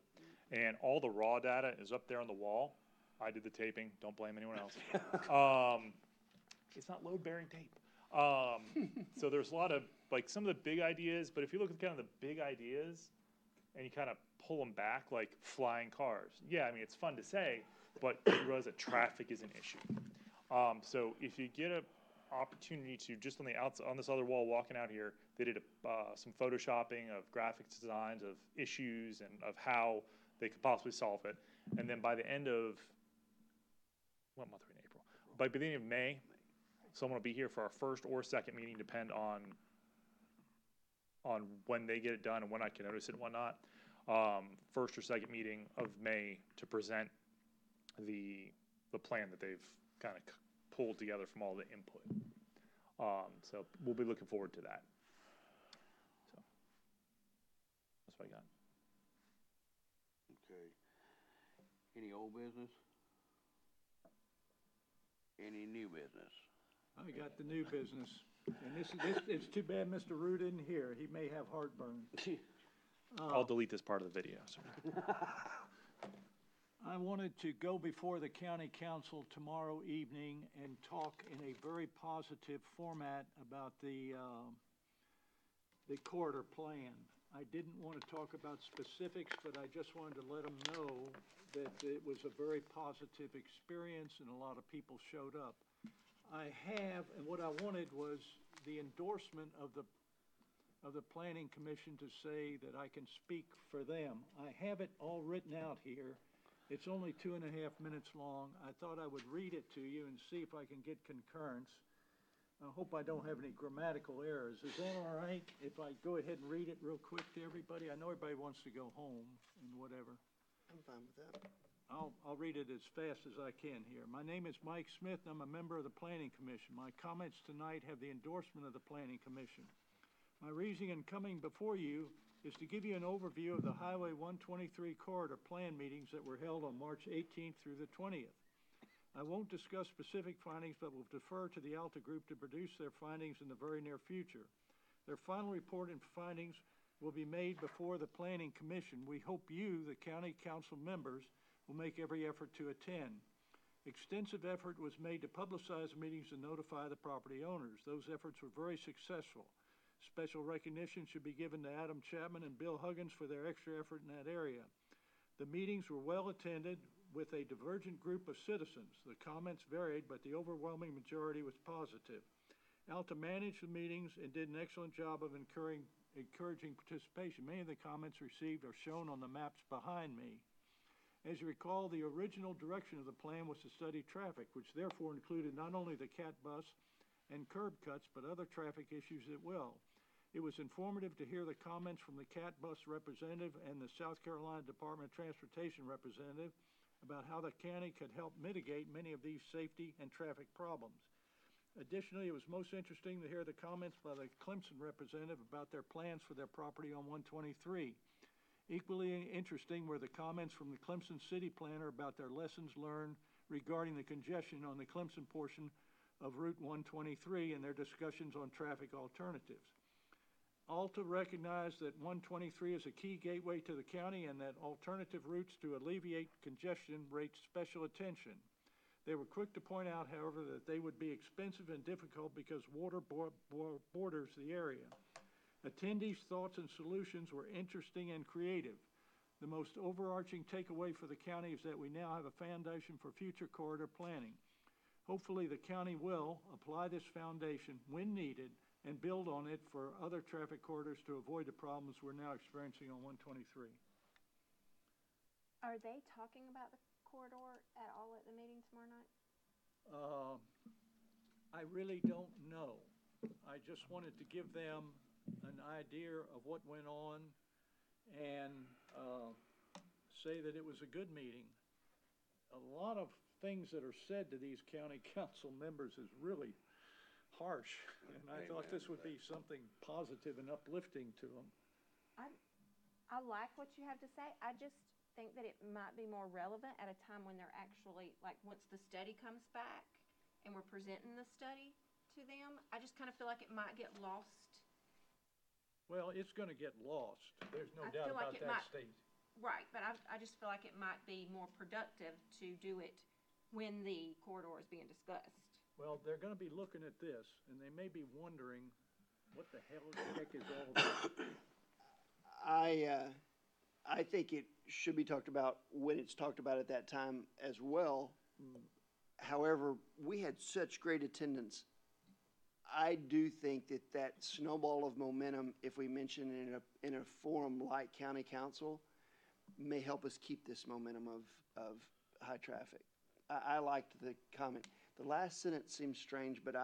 and all the raw data is up there on the wall. I did the taping. Don't blame anyone else. It's not load-bearing tape. So there's a lot of, like, some of the big ideas, but if you look at kind of the big ideas and you kind of pull them back, like flying cars. Yeah, I mean, it's fun to say, but you realize that traffic is an issue. So if you get an opportunity to, just on the outside, on this other wall walking out here, they did some photoshopping of graphics designs of issues and of how they could possibly solve it. And then by the end of, what month are we in April? By the beginning of May, someone will be here for our first or second meeting, depend on when they get it done and when I can notice it and whatnot. First or second meeting of May to present the plan that they've kind of pulled together from all the input. So we'll be looking forward to that. So that's what I got. Okay. Any old business? Any new business? I got the new business, and it's too bad Mr. Root isn't here. He may have heartburn. I'll delete this part of the video, sir. I wanted to go before the county council tomorrow evening and talk in a very positive format about the corridor plan. I didn't want to talk about specifics, but I just wanted to let them know that it was a very positive experience and a lot of people showed up. And what I wanted was the endorsement of the planning commission to say that I can speak for them. I have it all written out here. It's only 2.5 minutes long. I thought I would read it to you and see if I can get concurrence. I hope I don't have any grammatical errors. Is that all right if I go ahead and read it real quick to everybody? I know everybody wants to go home and whatever. I'm fine with that. I'll read it as fast as I can here. My name is Mike Smith, and I'm a member of the Planning Commission. My comments tonight have the endorsement of the Planning Commission. My reasoning in coming before you is to give you an overview of the Highway 123 corridor plan meetings that were held on March 18th through the 20th. I won't discuss specific findings, but will defer to the Alta Group to produce their findings in the very near future. Their final report and findings will be made before the Planning Commission. We hope you, the County Council members, will make every effort to attend. Extensive effort was made to publicize meetings and notify the property owners. Those efforts were very successful. Special recognition should be given to Adam Chapman and Bill Huggins for their extra effort in that area. The meetings were well attended with a divergent group of citizens. The comments varied, but the overwhelming majority was positive. Alta managed the meetings and did an excellent job of encouraging participation. Many of the comments received are shown on the maps behind me. As you recall, the original direction of the plan was to study traffic, which therefore included not only the CAT bus and curb cuts, but other traffic issues as well. It was informative to hear the comments from the CAT bus representative and the South Carolina Department of Transportation representative about how the county could help mitigate many of these safety and traffic problems. Additionally, it was most interesting to hear the comments by the Clemson representative about their plans for their property on 123. Equally interesting were the comments from the Clemson city planner about their lessons learned regarding the congestion on the Clemson portion of Route 123 and their discussions on traffic alternatives. Alta recognized that 123 is a key gateway to the county and that alternative routes to alleviate congestion rate special attention. They were quick to point out, however, that they would be expensive and difficult because water borders the area. Attendees' thoughts and solutions were interesting and creative. The most overarching takeaway for the county is that we now have a foundation for future corridor planning. Hopefully, the county will apply this foundation when needed and build on it for other traffic corridors to avoid the problems we're now experiencing on 123. Are they talking about the corridor at all at the meeting tomorrow night? I really don't know. I just wanted to give them an idea of what went on and say that it was a good meeting. A lot of things that are said to these county council members is really harsh, and I thought this would be something positive and uplifting to them. I like what you have to say. I just think that it might be more relevant at a time when they're actually, like, once the study comes back and we're presenting the study to them, I just kind of feel like it might get lost. Well, it's gonna get lost. There's no I doubt feel like about it that, might- Steve. Right, but I just feel like it might be more productive to do it when the corridor is being discussed. Well, they're gonna be looking at this, and they may be wondering, what the heck is all this? I think it should be talked about when it's talked about at that time as well. However, we had such great attendance. I do think that that snowball of momentum, if we mention it in a forum like county council, may help us keep this momentum of high traffic. I liked the comment. The last sentence seems strange, but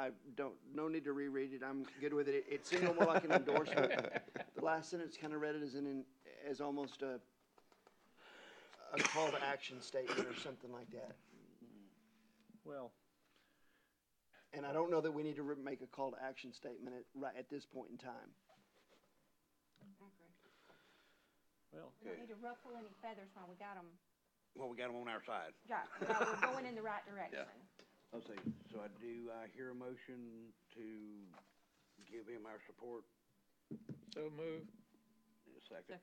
no need to reread it. I'm good with it. It seemed more like an endorsement. The last sentence kind of read it as almost a call to action statement or something like that. Well, And I don't know that we need to make a call to action statement right at this point in time. well, We don't need to ruffle any feathers while we got them. Well, we got them on our side. Yeah, we're going in the right direction. Let's see, so I hear a motion to give him our support. So move. In a second.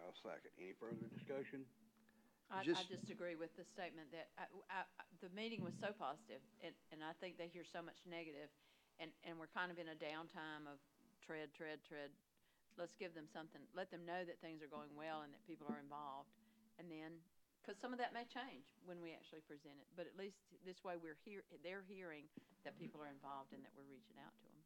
I'll second. Any further discussion? I Just- disagree with the statement that, the meeting was so positive, and I think they hear so much negative, and we're kind of in a downtime of tread. Let's give them something, let them know that things are going well and that people are involved, and then, because some of that may change when we actually present it, but at least this way they're hearing that people are involved and that we're reaching out to them.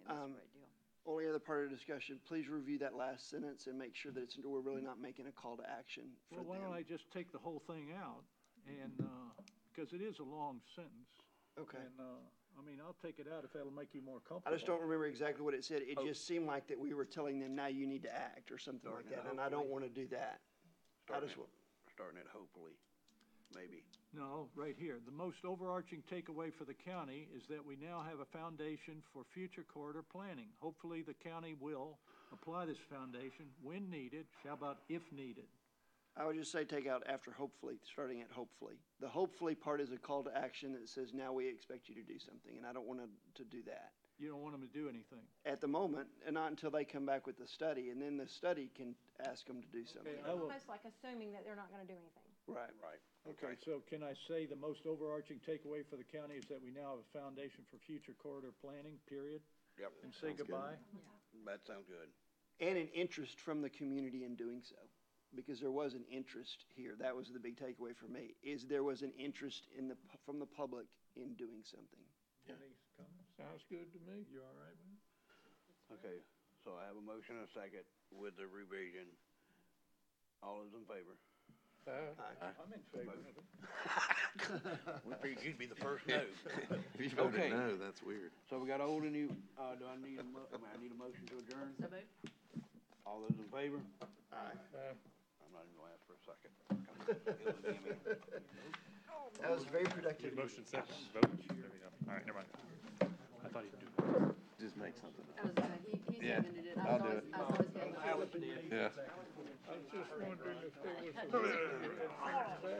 And that's a great deal. Only other part of the discussion, please review that last sentence and make sure that we're really not making a call to action for well, why don't them. I just take the whole thing out, and, because it is a long sentence. Okay. And, I mean, I'll take it out if that'll make you more I comfortable. just don't remember exactly what it said. It just seemed like that we were telling them, now you need to act or something like that, and I don't want to do that. Starting at hopefully, maybe. No, right here. The most overarching takeaway for the county is that we now have a foundation for future corridor planning. Hopefully, the county will apply this foundation when needed. How about if needed? I would just say take out after hopefully, starting at hopefully. The hopefully part is a call to action that says, now we expect you to do something, and I don't want to do that You don't want them to do anything. at the moment, and not until they come back with the study, and then the study can ask them to do something. Okay, It's almost like assuming that they're not going to do anything. Right. Right. Okay, so can I say the most overarching takeaway for the county is that we now have a foundation for future corridor planning, period? Yep. And say goodbye? That sounds good. And an interest from the community in doing so, because there was an interest here. That was the big takeaway for me, is there was an interest from the public in doing something. Any comments? Sounds good to me. You all right with it? Okay, so I have a motion and a second with the revision. All those in favor? I'm in favor of it. We figured you'd be the first no. If you voted Okay. no, that's weird. So we got old and new, do I need I need a motion to adjourn? So moved. All those in favor? Aye. I'm not even gonna ask for a second. It was Jimmy. That was very productive. Motion second, vote. There we go. All right, never mind. I thought he'd do that. Just make something up. I was gonna, he Yeah, seconded it. I'll do it. I saw his hand. Alex did. Yeah. I was just wondering if there was a